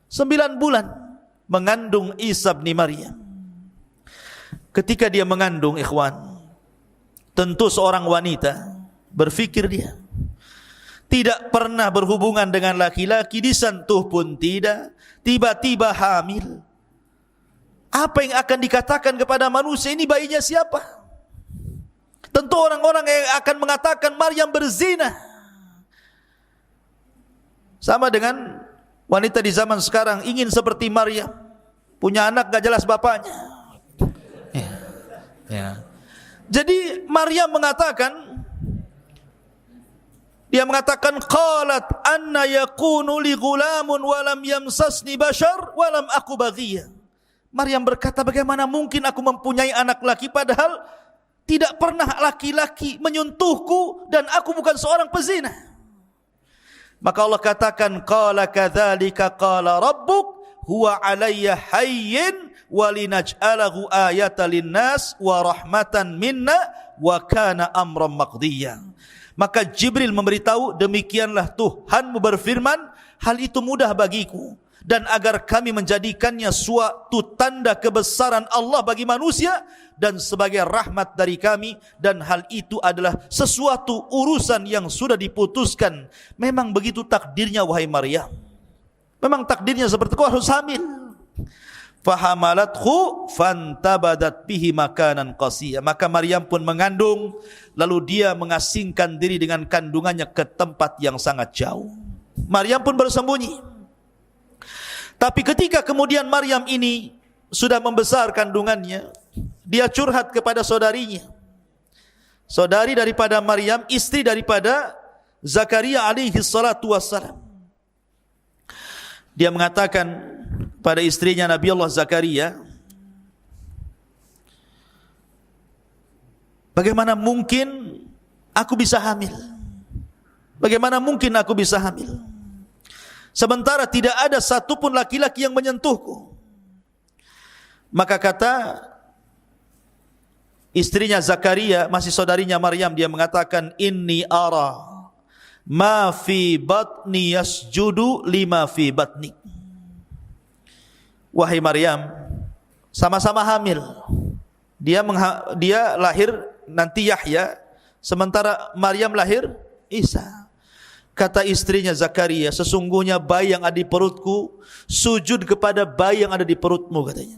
9 bulan mengandung Isa bin Maryam. Ketika dia mengandung, ikhwan, tentu seorang wanita berfikir dia tidak pernah berhubungan dengan laki-laki, disentuh pun tidak, tiba-tiba hamil. Apa yang akan dikatakan kepada manusia, ini bayinya siapa? Tentu orang-orang yang akan mengatakan Maryam berzina. Sama dengan wanita di zaman sekarang ingin seperti Maryam, punya anak gak jelas bapaknya. Ya. Jadi Maryam mengatakan, dia mengatakan qalat anna yakunu li ghulamun wa lam yamsasni bashar wa lam aku baghiyah. Maryam berkata, bagaimana mungkin aku mempunyai anak laki padahal tidak pernah laki-laki menyentuhku dan aku bukan seorang pezina. Maka Allah katakan qala kadzalika qala rabbuk huwa alayya hayyin wa linaj'alahu ayatan linnas wa rahmatan minna wa kana amran maqdiyya. Maka Jibril memberitahu, demikianlah Tuhanmu berfirman, hal itu mudah bagiku, dan agar kami menjadikannya suatu tanda kebesaran Allah bagi manusia dan sebagai rahmat dari kami, dan hal itu adalah sesuatu urusan yang sudah diputuskan. Memang begitu takdirnya wahai Maryam. Memang takdirnya seperti itu, harus hamil. Fahamalathu fantabadat bihi makanan qasiyya. Maka Maryam pun mengandung, lalu dia mengasingkan diri dengan kandungannya ke tempat yang sangat jauh. Maryam pun bersembunyi. Tapi ketika kemudian Maryam ini sudah membesar kandungannya, dia curhat kepada saudarinya, saudari daripada Maryam, istri daripada Zakaria alaihi salatu wassalam. Dia mengatakan pada istrinya Nabi Allah Zakaria, bagaimana mungkin aku bisa hamil? Bagaimana mungkin aku bisa hamil? Sementara tidak ada satupun laki-laki yang menyentuhku. Maka kata istrinya Zakaria, masih saudarinya Maryam, dia mengatakan, inni ara ma fi batni yasjudu lima fi batni. Wahai Maryam, sama-sama hamil. Dia lahir nanti Yahya, sementara Maryam lahir Isa. Kata istrinya Zakaria, sesungguhnya bayi yang ada di perutku sujud kepada bayi yang ada di perutmu, katanya.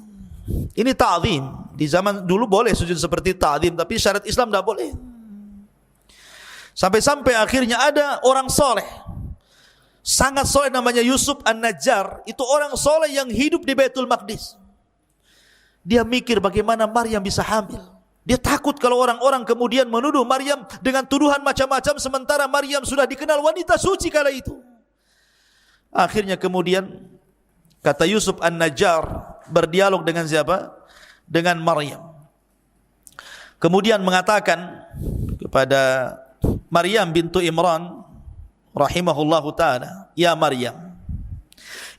Ini ta'zim. Di zaman dulu boleh sujud seperti ta'zim, tapi syariat Islam tidak boleh. Sampai-sampai akhirnya ada orang soleh, sangat soleh, namanya Yusuf An-Najjar. Itu orang soleh yang hidup di Baitul Maqdis. Dia mikir bagaimana Maryam bisa hamil. Dia takut kalau orang-orang kemudian menuduh Maryam dengan tuduhan macam-macam, sementara Maryam sudah dikenal wanita suci kala itu. Akhirnya kemudian kata Yusuf An-Najjar berdialog dengan siapa? Dengan Maryam. Kemudian mengatakan kepada Maryam bintu Imran rahimahullahu ta'ala, ya Maryam,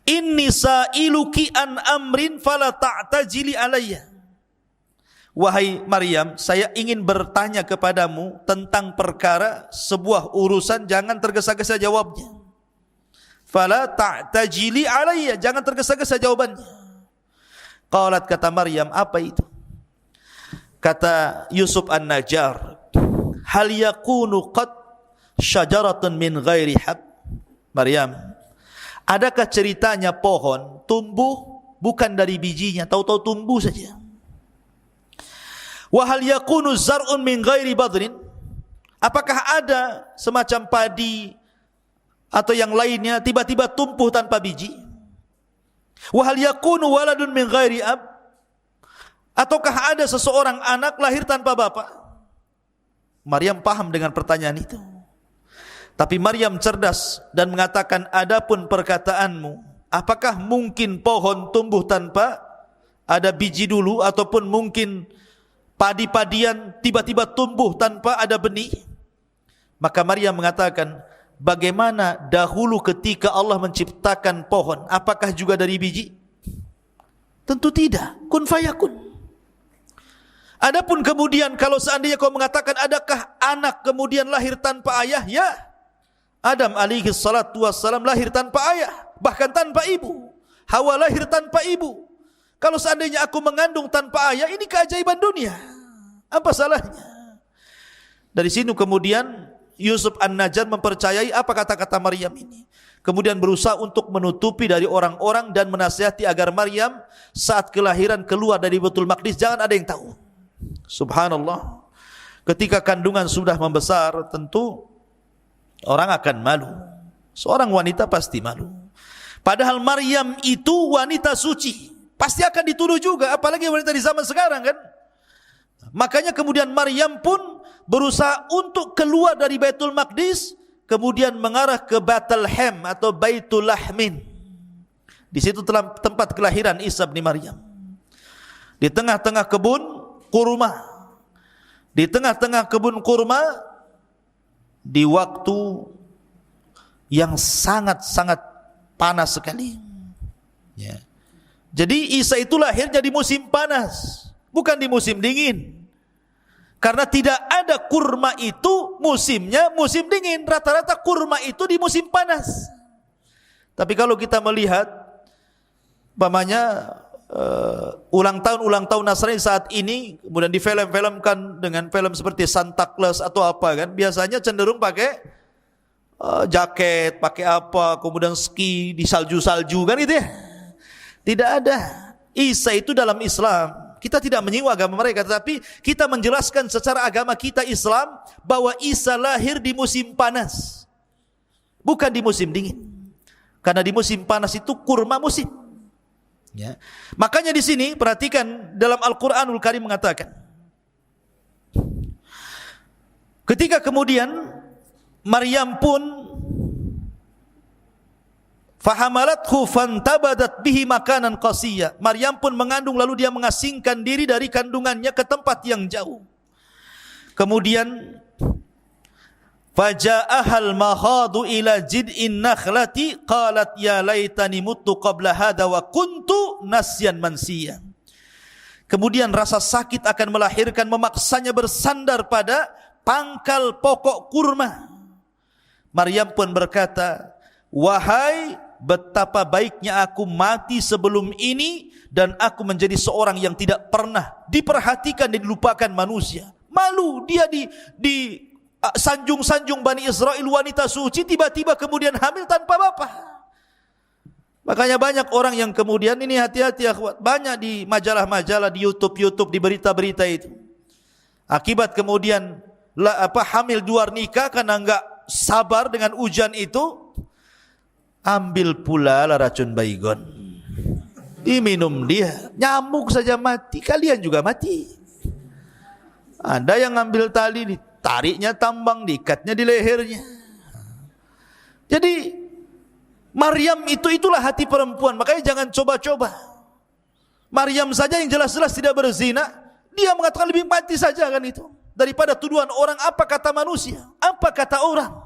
inni sa'iluki an amrin fala ta'tajili alayya. Wahai Maryam, saya ingin bertanya kepadamu tentang perkara, sebuah urusan, jangan tergesa-gesa jawabnya. Fala ta'tajili alayya, jangan tergesa-gesa jawabannya. Qalat, kata Maryam, apa itu? Kata Yusuf An-Najjar, hal yakunu qad syajaratun min ghairi hab. Maryam, adakah ceritanya pohon tumbuh bukan dari bijinya, tahu-tahu tumbuh saja? Wa hal yakunu zar'un min ghairi badrin, apakah ada semacam padi atau yang lainnya tiba-tiba tumbuh tanpa biji? Wa hal yakunu waladun min ghairi ab, ataukah ada seseorang anak lahir tanpa bapak? Maryam paham dengan pertanyaan itu. Tapi Maryam cerdas dan mengatakan, adapun perkataanmu, apakah mungkin pohon tumbuh tanpa ada biji dulu, ataupun mungkin padi-padian tiba-tiba tumbuh tanpa ada benih? Maka Maryam mengatakan, bagaimana dahulu ketika Allah menciptakan pohon, apakah juga dari biji? Tentu tidak, kun fayakun. Adapun kemudian kalau seandainya kau mengatakan adakah anak kemudian lahir tanpa ayah, ya, Adam alaihi salatu wassalam lahir tanpa ayah, bahkan tanpa ibu. Hawa lahir tanpa ibu. Kalau seandainya aku mengandung tanpa ayah, ini keajaiban dunia. Apa salahnya? Dari sini kemudian Yusuf An-Najjar mempercayai apa kata-kata Maryam ini. Kemudian berusaha untuk menutupi dari orang-orang dan menasihati agar Maryam saat kelahiran keluar dari Baitul Maqdis jangan ada yang tahu. Subhanallah. Ketika kandungan sudah membesar, tentu orang akan malu. Seorang wanita pasti malu. Padahal Maryam itu wanita suci, pasti akan dituduh juga, apalagi wanita di zaman sekarang kan. Makanya kemudian Maryam pun berusaha untuk keluar dari Baitul Maqdis, kemudian mengarah ke Bethlehem atau Baitul Lahmin. Di situ telah tempat kelahiran Isa bin Maryam. Di tengah-tengah kebun kurma. Di tengah-tengah kebun kurma, di waktu yang sangat-sangat panas sekali. Ya. Jadi Isa itu lahirnya di musim panas, bukan di musim dingin. Karena tidak ada kurma itu musimnya musim dingin. Rata-rata kurma itu di musim panas. Tapi kalau kita melihat, umpamanya ulang tahun Nasrani saat ini, kemudian difilm-filmkan dengan film seperti Santa Claus atau apa kan, biasanya cenderung pakai jaket, pakai apa, kemudian ski di salju-salju kan gitu ya. Tidak ada. Isa itu dalam Islam, kita tidak menyinggung agama mereka, tetapi kita menjelaskan secara agama kita Islam bahwa Isa lahir di musim panas, bukan di musim dingin. Karena di musim panas itu kurma musim. Ya. Makanya di sini perhatikan dalam Al-Qur'anul Karim mengatakan, ketika kemudian Maryam pun fahamalathu fantabadat bihi makanan qasiyya. Maryam pun mengandung lalu dia mengasingkan diri dari kandungannya ke tempat yang jauh. Kemudian faja'ahal mahadu ila jid'in nakhlati qalat ya laitani muttu qabla hadha wa kuntu nasyan mansiya. Kemudian rasa sakit akan melahirkan memaksanya bersandar pada pangkal pokok kurma. Maryam pun berkata, wahai betapa baiknya aku mati sebelum ini dan aku menjadi seorang yang tidak pernah diperhatikan dan dilupakan manusia. Malu dia di sanjung-sanjung Bani Israel wanita suci, tiba-tiba kemudian hamil tanpa bapak. Makanya banyak orang yang kemudian ini hati-hati akhwat, banyak di majalah-majalah, di YouTube, di berita-berita itu. Akibat kemudian hamil di luar nikah karena enggak sabar dengan ujian itu, ambil pula lah racun baygon, diminum dia, nyamuk saja mati, kalian juga mati. Ada yang ngambil tali, ditariknya tambang, diikatnya di lehernya. Jadi Maryam itulah hati perempuan. Makanya jangan coba-coba. Maryam saja yang jelas-jelas tidak berzina, dia mengatakan lebih mati saja kan itu, daripada tuduhan orang. Apa kata manusia? Apa kata orang?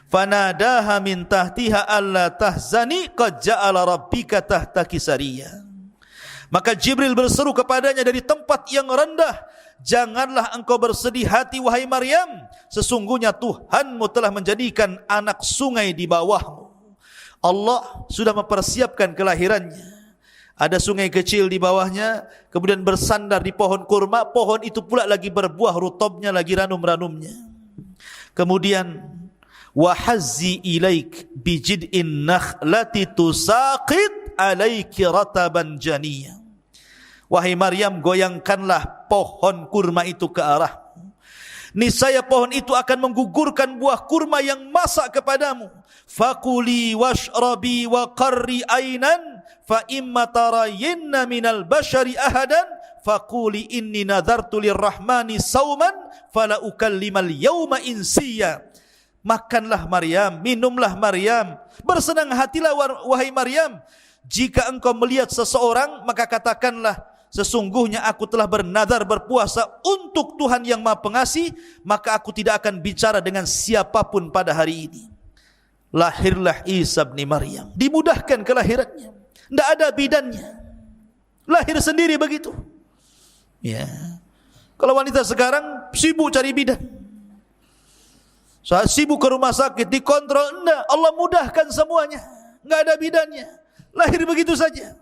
Fanadaha min tahtiha alla tahzani qad ja'ala rabbika tahtaki sariyya. Maka Jibril berseru kepadanya dari tempat yang rendah, janganlah engkau bersedih hati wahai Maryam, sesungguhnya Tuhanmu telah menjadikan anak sungai di bawahmu. Allah sudah mempersiapkan kelahirannya. Ada sungai kecil di bawahnya, kemudian bersandar di pohon kurma, pohon itu pula lagi berbuah rutobnya, lagi ranum-ranumnya. Kemudian wahazzi ilaik bijid'in nakhlati tusaqit alaiki rataban janiyya. Wahai Maryam, goyangkanlah pohon kurma itu ke arahmu. Niscaya pohon itu akan menggugurkan buah kurma yang masak kepadamu. Fakuli washrabi wa qarri ainan fa imma tarayinna minal bashari ahadan fakuli inni nadartu lirrahmani sauman fala ukallimal yawma insiya. Makanlah Maryam, minumlah Maryam, bersenang hatilah wahai Maryam. Jika engkau melihat seseorang, maka katakanlah, sesungguhnya aku telah bernadar berpuasa untuk Tuhan yang Maha Pengasih, maka aku tidak akan bicara dengan siapapun pada hari ini. Lahirlah Isa bin Maryam, dimudahkan kelahirannya, tidak ada bidannya, lahir sendiri begitu. Ya, kalau wanita sekarang sibuk cari bidan, saat sibuk ke rumah sakit dikontrol, enggak, Allah mudahkan semuanya, enggak ada bidannya, lahir begitu saja.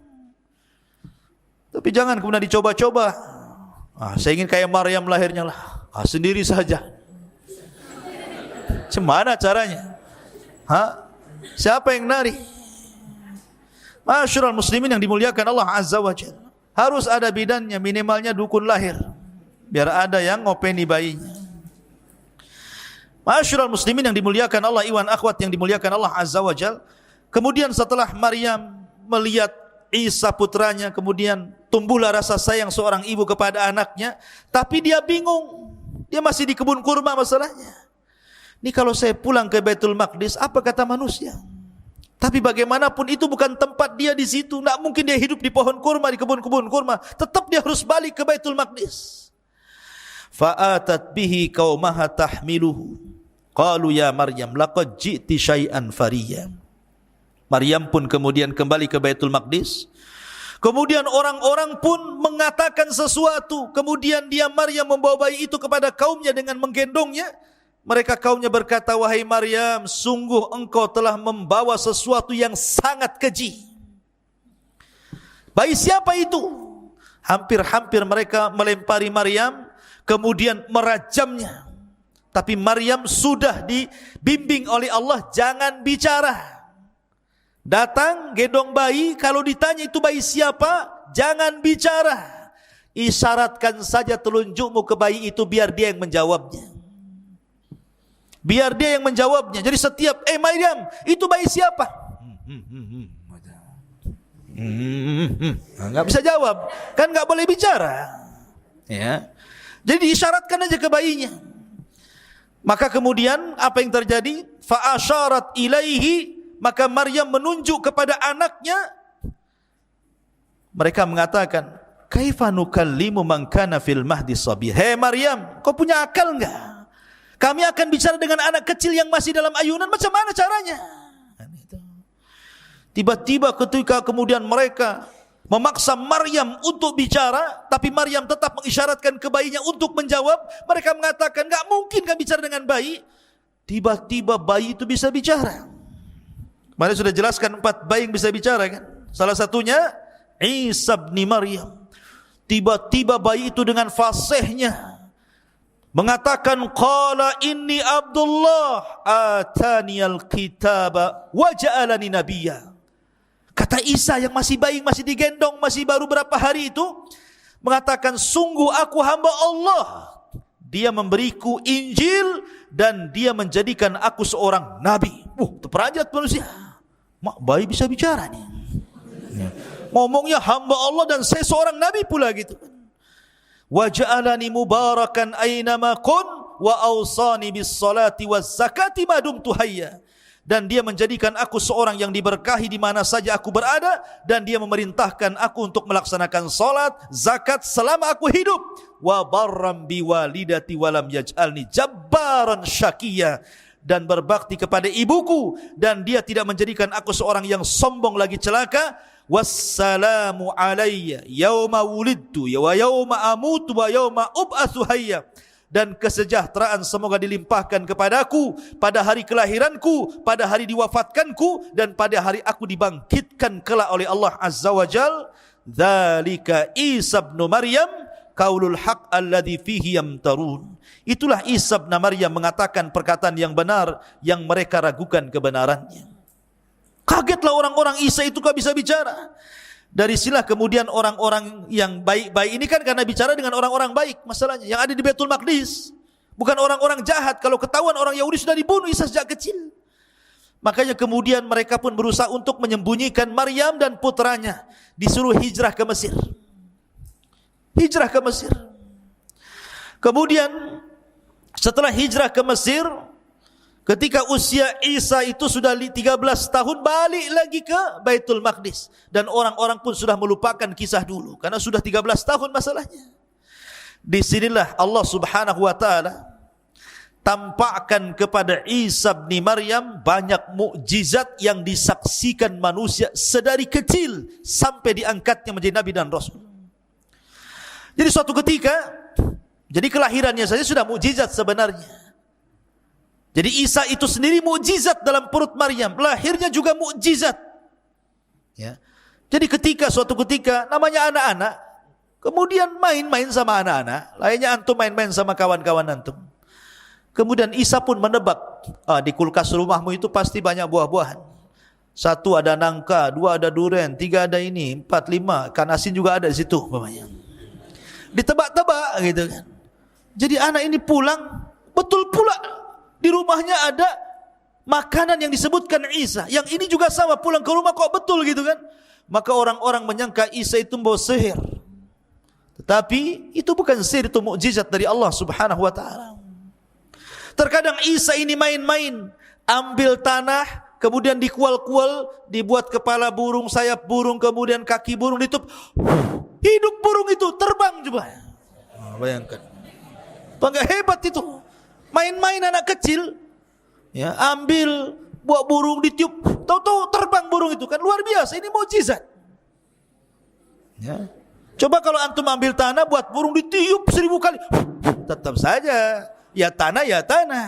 Tapi jangan kemudian dicoba-coba. Saya ingin kayak Maryam lahirnya lah. Sendiri saja. Cemana caranya? Siapa yang nari? Ma'asyiral muslimin yang dimuliakan Allah Azza wa Jalla, harus ada bidannya, minimalnya dukun lahir, biar ada yang ngopeni bayinya. Ma'asyiral muslimin yang dimuliakan Allah, iwan akhwat yang dimuliakan Allah Azza wa Jalla, kemudian setelah Maryam melihat Isa putranya, kemudian tumbuhlah rasa sayang seorang ibu kepada anaknya, tapi dia bingung, dia masih di kebun kurma masalahnya. Ini kalau saya pulang ke Baitul Maqdis, apa kata manusia? Tapi bagaimanapun itu bukan tempat dia di situ, tidak mungkin dia hidup di pohon kurma, di kebun-kebun kurma, tetap dia harus balik ke Baitul Maqdis. Fa'atat bihi qaumaha tahmiluhu qalu ya Maryam laqad ji'ti syai'an fariyya. Maryam pun kemudian kembali ke Baitul Maqdis. Kemudian orang-orang pun mengatakan sesuatu. Kemudian dia Maryam membawa bayi itu kepada kaumnya dengan menggendongnya. Mereka kaumnya berkata, wahai Maryam, sungguh engkau telah membawa sesuatu yang sangat keji. Bayi siapa itu? Hampir-hampir mereka melempari Maryam, kemudian merajamnya. Tapi Maryam sudah dibimbing oleh Allah, jangan bicara. Datang, gendong bayi, kalau ditanya itu bayi siapa, jangan bicara. Isyaratkan saja telunjukmu ke bayi itu biar dia yang menjawabnya. Biar dia yang menjawabnya. Jadi setiap, Maryam, itu bayi siapa? Nggak bisa jawab, kan nggak boleh bicara. Ya, jadi diisyaratkan aja ke bayinya. Maka kemudian apa yang terjadi? Fa asyarat ilaihi, maka Maryam menunjuk kepada anaknya. Mereka mengatakan, kaifa nukallimu man kana fil mahdi sabiyya. Hei Maryam, kau punya akal enggak? Kami akan bicara dengan anak kecil yang masih dalam ayunan, macam mana caranya? Tiba-tiba ketika kemudian mereka memaksa Maryam untuk bicara, tapi Maryam tetap mengisyaratkan ke bayinya untuk menjawab. Mereka mengatakan, enggak mungkin kami bicara dengan bayi. Tiba-tiba bayi itu bisa bicara. Kemarin sudah jelaskan 4 bayi yang bisa bicara kan? Salah satunya Isa bin Maryam. Tiba-tiba bayi itu dengan fasihnya mengatakan, qala inni Abdullah ataniyal kitaba wa ja'alani nabiyya. Kata Isa yang masih bayi, masih digendong, masih baru berapa hari itu, mengatakan, sungguh aku hamba Allah. Dia memberiku Injil dan dia menjadikan aku seorang nabi. Terperanjat manusia. Mak, bayi bisa bicara nih. Ngomongnya hamba Allah dan saya seorang nabi pula gitu. Wa ja'alani mubarakan aynama kun wa awsani bis salati waz zakati ma dumtu hayya. Dan dia menjadikan aku seorang yang diberkahi di mana saja aku berada, dan dia memerintahkan aku untuk melaksanakan salat, zakat selama aku hidup. Wa barram bi walidati wa lam yaj'alni jabbaran syaqiyya. Dan berbakti kepada ibuku, dan dia tidak menjadikan aku seorang yang sombong lagi celaka. Wassalamu alayya yauma wulidtu wa yauma amutu wa yauma ub'atsu hayya. Dan kesejahteraan semoga dilimpahkan kepadaku pada hari kelahiranku, pada hari diwafatkanku, dan pada hari aku dibangkitkan kelak oleh Allah Azza wa Jal. Dzalika Isa bin Maryam qaulul haq alladzi fihi yamtarun. Itulah Isa bin Maryam mengatakan perkataan yang benar yang mereka ragukan kebenarannya. Kagetlah orang-orang, Isa itu kok bisa bicara. Dari sinilah kemudian orang-orang yang baik-baik ini kan karena bicara dengan orang-orang baik masalahnya, yang ada di Baitul Maqdis. Bukan orang-orang jahat. Kalau ketahuan orang Yahudi sudah dibunuh Isa sejak kecil. Makanya kemudian mereka pun berusaha untuk menyembunyikan Maryam dan putranya. Disuruh hijrah ke Mesir. Hijrah ke Mesir. Kemudian setelah hijrah ke Mesir, ketika usia Isa itu sudah 13 tahun, balik lagi ke Baitul Maqdis. Dan orang-orang pun sudah melupakan kisah dulu, karena sudah 13 tahun masalahnya. Disinilah Allah subhanahu wa ta'ala tampakkan kepada Isa bin Maryam banyak mukjizat yang disaksikan manusia sedari kecil sampai diangkatnya menjadi Nabi dan Rasul. Jadi suatu ketika, jadi kelahirannya saja sudah mukjizat sebenarnya. Jadi Isa itu sendiri mukjizat dalam perut Maryam, lahirnya juga mukjizat. Ya. Jadi suatu ketika namanya anak-anak, kemudian main-main sama anak-anak, lainnya antum main-main sama kawan-kawan antum. Kemudian Isa pun menebak, di kulkas rumahmu itu pasti banyak buah-buahan. 1 ada nangka, 2 ada durian, 3 ada ini, 4, 5 ikan asin juga ada di situ, umpamanya. Ditebak-tebak gitu kan. Jadi anak ini pulang, betul pula di rumahnya ada makanan yang disebutkan Isa. Yang ini juga sama, pulang ke rumah kok betul gitu kan. Maka orang-orang menyangka Isa itu membawa sihir. Tetapi itu bukan sihir, itu mukjizat dari Allah subhanahu wa ta'ala. Terkadang Isa ini main-main, ambil tanah, kemudian dikual-kual, dibuat kepala burung, sayap burung, kemudian kaki burung, ditutup. Hidup burung itu, terbang coba. Bayangkan. Bangga hebat itu. Main-main anak kecil, ya, ambil buah burung ditiup, tahu-tahu terbang burung itu kan, luar biasa, ini mukjizat. Ya. Coba kalau antum ambil tanah buat burung ditiup 1000 kali, tetap saja ya tanah ya tanah.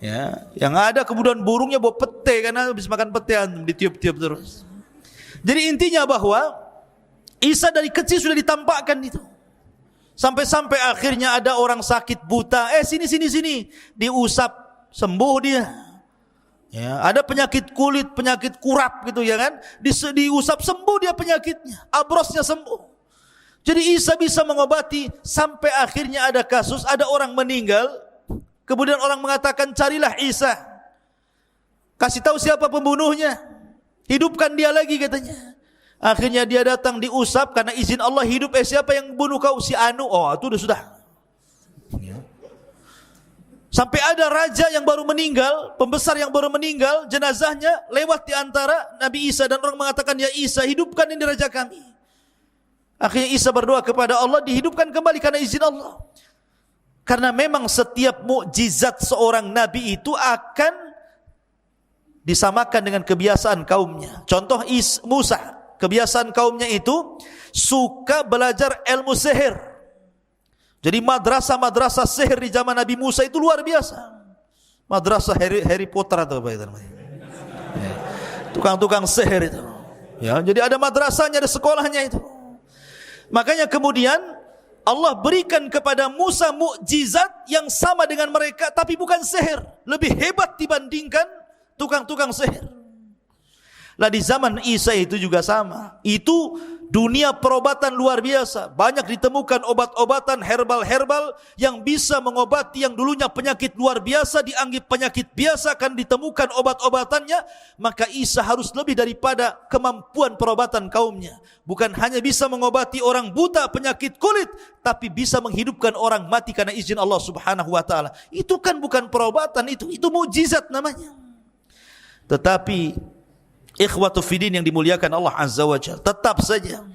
Ya, yang ada kemudian burungnya bawa pete karena habis makan pete ditiup-tiup terus. Jadi intinya bahwa Isa dari kecil sudah ditampakkan itu. Sampai-sampai akhirnya ada orang sakit buta, sini, diusap, sembuh dia. Ya, ada penyakit kulit, penyakit kurap gitu ya kan, diusap sembuh dia penyakitnya, abrosnya sembuh. Jadi Isa bisa mengobati, sampai akhirnya ada kasus, ada orang meninggal, kemudian orang mengatakan carilah Isa, kasih tahu siapa pembunuhnya, hidupkan dia lagi katanya. Akhirnya dia datang diusap karena izin Allah hidup. Siapa yang bunuh kau? Si Anu. Oh, itu sudah. Sampai ada raja yang baru meninggal, pembesar yang baru meninggal, jenazahnya lewat di antara Nabi Isa dan orang mengatakan, ya Isa, hidupkan ini raja kami. Akhirnya Isa berdoa kepada Allah, dihidupkan kembali karena izin Allah. Karena memang setiap mukjizat seorang nabi itu akan disamakan dengan kebiasaan kaumnya. Contoh Musa, kebiasaan kaumnya itu suka belajar ilmu sihir. Jadi madrasah-madrasah sihir di zaman Nabi Musa itu luar biasa. Madrasah Harry Potter atau apa itu namanya. Tukang-tukang sihir itu. Ya, jadi ada madrasahnya, ada sekolahnya itu. Makanya kemudian Allah berikan kepada Musa mukjizat yang sama dengan mereka, tapi bukan sihir, lebih hebat dibandingkan tukang-tukang sihir. Lah di zaman Isa itu juga sama. Itu dunia perobatan luar biasa. Banyak ditemukan obat-obatan herbal-herbal yang bisa mengobati yang dulunya penyakit luar biasa, dianggap penyakit biasa, akan ditemukan obat-obatannya. Maka Isa harus lebih daripada kemampuan perobatan kaumnya. Bukan hanya bisa mengobati orang buta penyakit kulit, tapi bisa menghidupkan orang mati karena izin Allah Subhanahu wa taala. Itu kan bukan perobatan, itu mukjizat namanya. Tetapi ikhwatu fiddin yang dimuliakan Allah Azza wa Jalla, tetap saja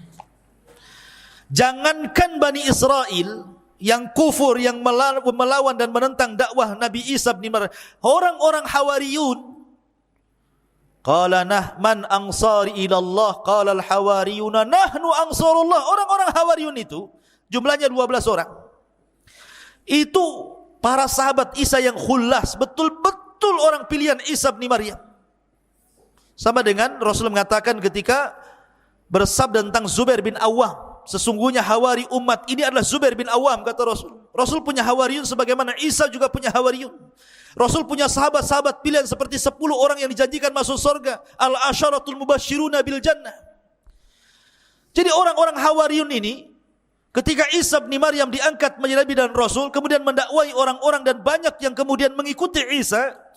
jangankan Bani Israel yang kufur, yang melawan dan menentang dakwah Nabi Isa bin Maryam, orang-orang Hawariyun, qala man ansari ilallah, qala al-hawariyuna nahnu ansarullah. Orang-orang Hawariyun itu jumlahnya 12 orang. Itu para sahabat Isa yang khullas, betul-betul orang pilihan Isa bin Maryam. Sama dengan Rasul mengatakan ketika bersabda tentang Zubair bin Awwam, sesungguhnya hawari umat ini adalah Zubair bin Awwam, kata Rasul. Rasul punya hawariyun sebagaimana Isa juga punya hawariyun. Rasul punya sahabat-sahabat pilihan seperti 10 orang yang dijanjikan masuk surga, al-asyaratul mubasyiruna bil jannah. Jadi orang-orang hawariyun ini ketika Isa bin Maryam diangkat menjadi nabi dan rasul, kemudian mendakwai orang-orang dan banyak yang kemudian mengikuti Isa,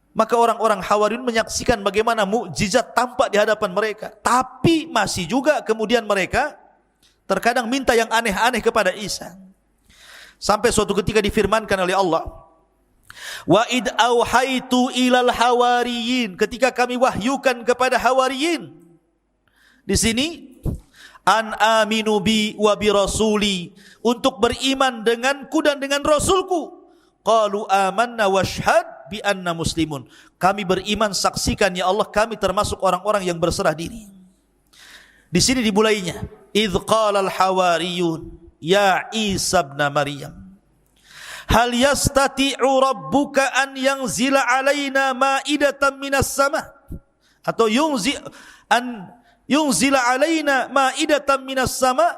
maka orang-orang Hawariyun menyaksikan bagaimana mukjizat tampak di hadapan mereka. Tapi masih juga kemudian mereka terkadang minta yang aneh-aneh kepada Isa. Sampai suatu ketika difirmankan oleh Allah, wa id auhaitu ilal hawariyin, ketika kami wahyukan kepada hawariyin. Di sini an aminu bi wa bi rasuli, untuk beriman denganku dan dengan rasulku. Qalu amanna washhad bi anna muslimun, kami beriman, saksikan ya Allah kami termasuk orang-orang yang berserah diri. Di sini dimulainya, idz qala al hawariyun ya Isa ibn Maryam hal yastati'u rabbuka an yanzila alaina ma'idatan minas sama, atau yunzila alaina ma'idatan minas sama,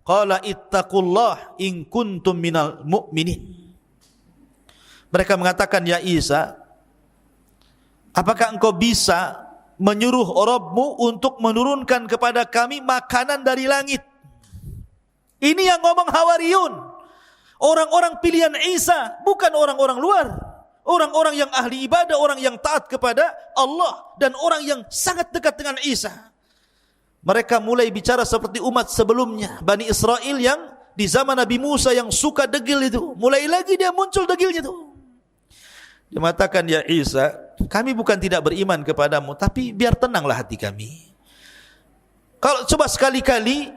qala ittaqullah in kuntum minal mu'minin. Mereka mengatakan, ya Isa, apakah engkau bisa menyuruh Rabbmu untuk menurunkan kepada kami makanan dari langit? Ini yang ngomong Hawariyun, orang-orang pilihan Isa, bukan orang-orang luar. Orang-orang yang ahli ibadah, orang yang taat kepada Allah, dan orang yang sangat dekat dengan Isa. Mereka mulai bicara seperti umat sebelumnya, Bani Israel yang di zaman Nabi Musa yang suka degil itu. Mulai lagi dia muncul degilnya itu. Dia mengatakan, ya Isa, kami bukan tidak beriman kepadamu, tapi biar tenanglah hati kami. Kalau coba sekali-kali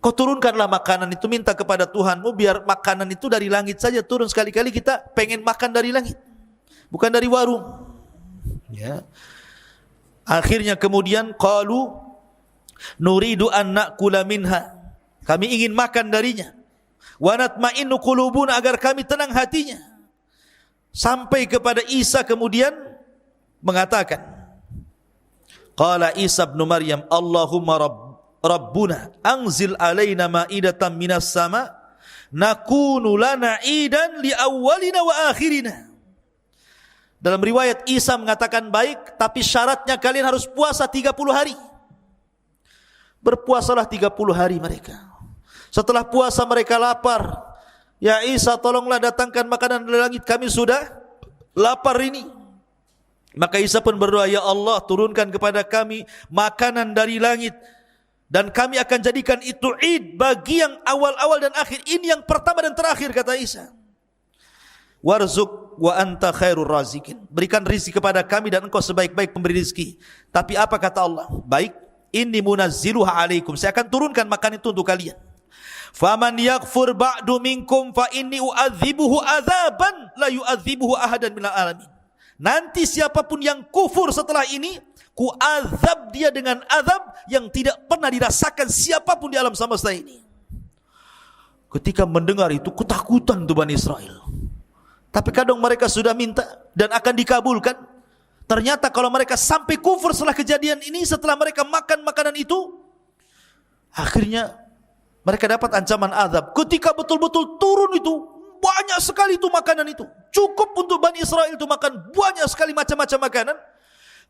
kau turunkanlah makanan itu, minta kepada Tuhanmu biar makanan itu dari langit saja turun. Sekali-kali kita pengen makan dari langit, bukan dari warung. Ya. Akhirnya kemudian qalu nuridu an na'kula minha, kami ingin makan darinya. Wa natma'innu qulubuna, agar kami tenang hatinya. Sampai kepada Isa kemudian mengatakan, qala Isa ibn Maryam Allahumma rabbuna anzil alaina ma'idatan minas sama nakunu lana idan li awwalina wa akhirina. Dalam riwayat Isa mengatakan baik, tapi syaratnya kalian harus puasa 30 hari. Berpuasalah 30 hari mereka. Setelah puasa mereka lapar. Ya Isa, tolonglah datangkan makanan dari langit, kami sudah lapar ini. Maka Isa pun berdoa, ya Allah, turunkan kepada kami makanan dari langit, dan kami akan jadikan itu Id bagi yang awal-awal dan akhir. Ini yang pertama dan terakhir, kata Isa. Warzuk wa anta khairur razikin. Berikan rizki kepada kami dan engkau sebaik-baik pemberi rizki. Tapi apa kata Allah? Baik, inni munazziluha alaikum. Saya akan turunkan makan itu untuk kalian. Faman yakfur ba'du minkum fa inni u'adzibuhu azaban la yu'adzibuhu ahadan minal alamin. Nanti siapapun yang kufur setelah ini, ku azab dia dengan azab yang tidak pernah dirasakan siapapun di alam semesta ini. Ketika mendengar itu, ketakutan tuh Bani Israel. Tapi kadang mereka sudah minta dan akan dikabulkan. Ternyata kalau mereka sampai kufur setelah kejadian ini, setelah mereka makan makanan itu, akhirnya mereka dapat ancaman azab. Ketika betul-betul turun itu, banyak sekali itu makanan itu. Cukup untuk Bani Israel itu makan banyak sekali macam-macam makanan.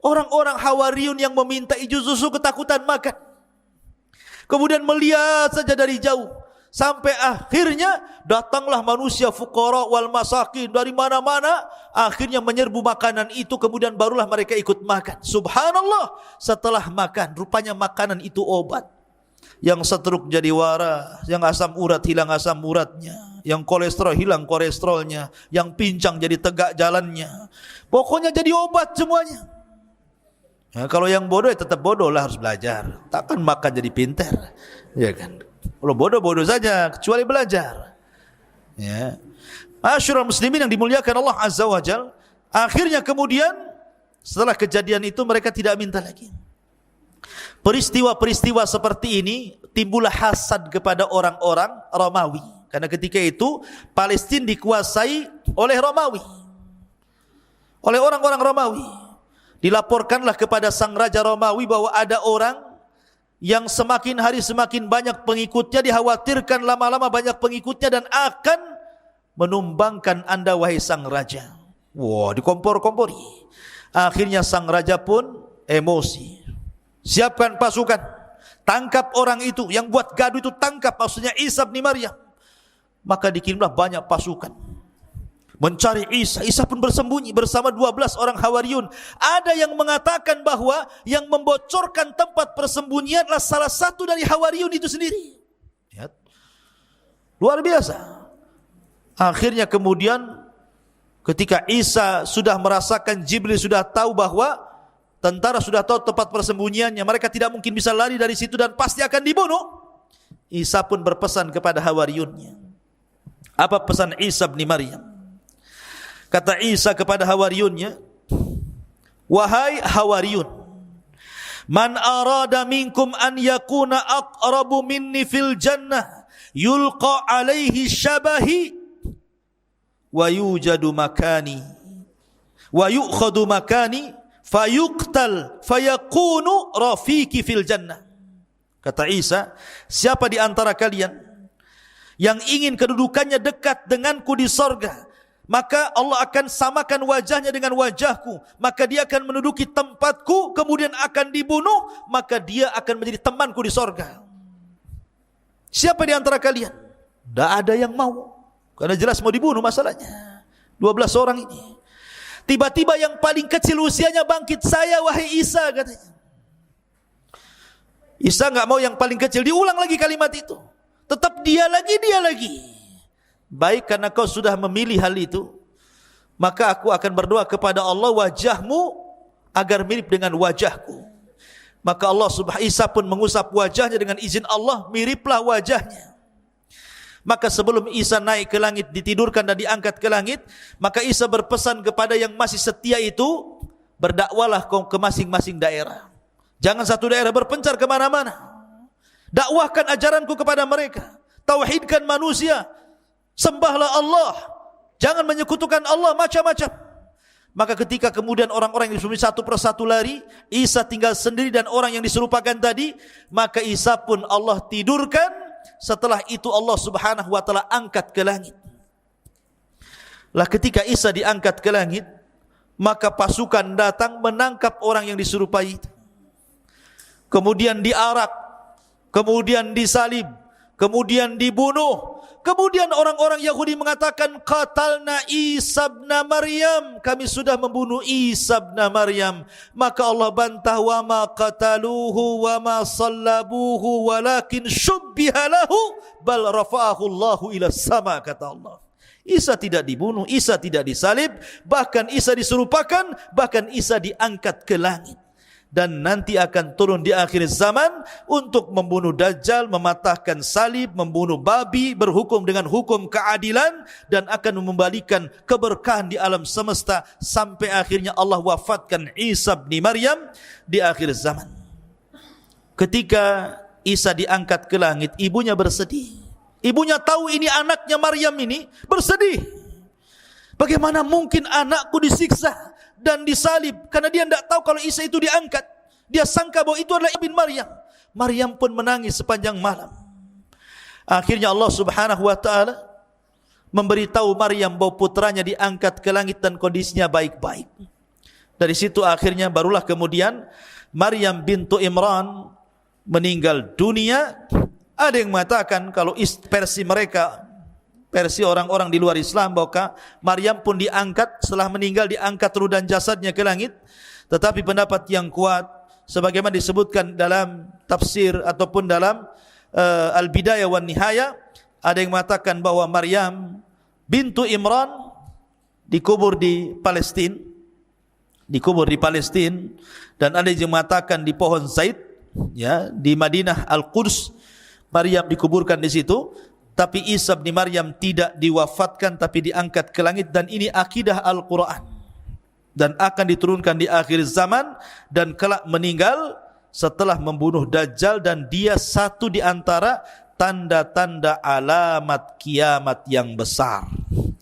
Orang-orang Hawariyun yang meminta itu justru ketakutan makan. Kemudian melihat saja dari jauh. Sampai akhirnya datanglah manusia fuqara wal masakin dari mana-mana. Akhirnya menyerbu makanan itu. Kemudian barulah mereka ikut makan. Subhanallah. Setelah makan, rupanya makanan itu obat. Yang setruk jadi waras, yang asam urat hilang asam uratnya, yang kolesterol hilang kolesterolnya, yang pincang jadi tegak jalannya. Pokoknya jadi obat semuanya. Ya, kalau yang bodoh ya tetap bodoh lah, harus belajar. Takkan makan jadi pintar, ya kan? Kalau bodoh saja, kecuali belajar. Ya, Ma'asyiral muslimin yang dimuliakan Allah Azza wa Jalla. Akhirnya kemudian setelah kejadian itu mereka tidak minta lagi. Peristiwa-peristiwa seperti ini timbullah hasad kepada orang-orang Romawi. Karena ketika itu Palestina dikuasai oleh Romawi, oleh orang-orang Romawi. Dilaporkanlah kepada sang raja Romawi bahwa ada orang yang semakin hari semakin banyak pengikutnya, dikhawatirkan lama-lama banyak pengikutnya dan akan menumbangkan anda wahai sang raja. Wah, dikompor-kompori. Akhirnya sang raja pun emosi. Siapkan pasukan, tangkap orang itu, yang buat gaduh itu tangkap, maksudnya Isa bin Maryam. Maka dikirimlah banyak pasukan mencari Isa. Isa pun bersembunyi bersama 12 orang Hawariyun. Ada yang mengatakan bahwa yang membocorkan tempat persembunyian adalah salah satu dari Hawariyun itu sendiri. Lihat. Luar biasa. Akhirnya kemudian ketika Isa sudah merasakan, Jibril sudah tahu bahwa tentara sudah tahu tempat persembunyiannya, mereka tidak mungkin bisa lari dari situ dan pasti akan dibunuh. Isa pun berpesan kepada Hawariyunnya. Apa pesan Isa bin Maryam? Kata Isa kepada Hawariyunnya, wahai Hawariyun, man arada minkum an yakuna aqrabu minni fil jannah yulqa alaihi syabahi wa yujadu makani wa yu'khadu makani fayuqtal fayakunu rafiqi fil jannah. Kata Isa, siapa di antara kalian yang ingin kedudukannya dekat denganku di sorga, maka Allah akan samakan wajahnya dengan wajahku, maka dia akan menduduki tempatku, kemudian akan dibunuh, maka dia akan menjadi temanku di sorga. Siapa di antara kalian? Tidak ada yang mau, karena jelas mau dibunuh masalahnya. 12 orang ini. Tiba-tiba yang paling kecil usianya bangkit, saya wahai Isa, katanya. Isa enggak mau yang paling kecil, diulang lagi kalimat itu. Tetap dia lagi. Baik, karena kau sudah memilih hal itu, maka aku akan berdoa kepada Allah, wajahmu agar mirip dengan wajahku. Maka Allah Isa pun mengusap wajahnya dengan izin Allah, miriplah wajahnya. Maka sebelum Isa naik ke langit, ditidurkan dan diangkat ke langit, maka Isa berpesan kepada yang masih setia itu, berdakwalah kau ke masing-masing daerah. Jangan satu daerah berpencar kemana-mana. Dakwahkan ajaranku kepada mereka. Tauhidkan manusia. Sembahlah Allah. Jangan menyekutukan Allah macam-macam. Maka ketika kemudian orang-orang yang disuruh satu persatu lari, Isa tinggal sendiri dan orang yang diserupakan tadi, maka Isa pun Allah tidurkan. Setelah itu Allah Subhanahu wa taala angkat ke langit. Lah ketika Isa diangkat ke langit, maka pasukan datang menangkap orang yang diserupai itu. Kemudian diarak, kemudian disalib, kemudian dibunuh, Kemudian orang-orang Yahudi mengatakan, qatalna Isa ibn Maryam, kami sudah membunuh Isa ibn Maryam. Maka Allah bantah, wa ma qataluhu wa ma sallabuhu walakin syubbiha lahu bal rafa'ahu Allahu ila sama, kata Allah. Isa tidak dibunuh, Isa tidak disalib, bahkan Isa diserupakan, bahkan Isa diangkat ke langit. Dan nanti akan turun di akhir zaman untuk membunuh Dajjal, mematahkan salib, membunuh babi, berhukum dengan hukum keadilan, dan akan membalikan keberkahan di alam semesta sampai akhirnya Allah wafatkan Isa bin Maryam di akhir zaman. Ketika Isa diangkat ke langit, ibunya bersedih. Ibunya tahu ini anaknya Maryam ini, bersedih. Bagaimana mungkin anakku disiksa dan disalib, karena dia tidak tahu kalau Isa itu diangkat. Dia sangka bahwa itu adalah ibn Maryam. Maryam pun menangis sepanjang malam. Akhirnya Allah Subhanahu wa taala memberitahu Maryam bahwa putranya diangkat ke langit dan kondisinya baik-baik. Dari situ akhirnya barulah kemudian Maryam bintu Imran meninggal dunia. Ada yang mengatakan kalau versi mereka, versi orang-orang di luar Islam, bahwa Maryam pun diangkat setelah meninggal, diangkat ruh dan jasadnya ke langit. Tetapi pendapat yang kuat, sebagaimana disebutkan dalam tafsir ataupun dalam Al-Bidayah wan Nihayah, ada yang mengatakan bahwa Maryam bintu Imran dikubur di Palestina, dan ada yang mengatakan di pohon Zaid, ya, di Madinah Al-Quds. Maryam dikuburkan di situ, tapi Isa bin Maryam tidak diwafatkan tapi diangkat ke langit, dan ini akidah Al-Quran dan akan diturunkan di akhir zaman dan kelak meninggal setelah membunuh Dajjal, dan dia satu di antara tanda-tanda alamat kiamat yang besar.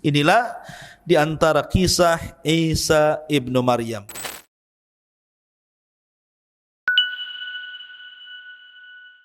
Inilah di antara kisah Isa ibnu Maryam.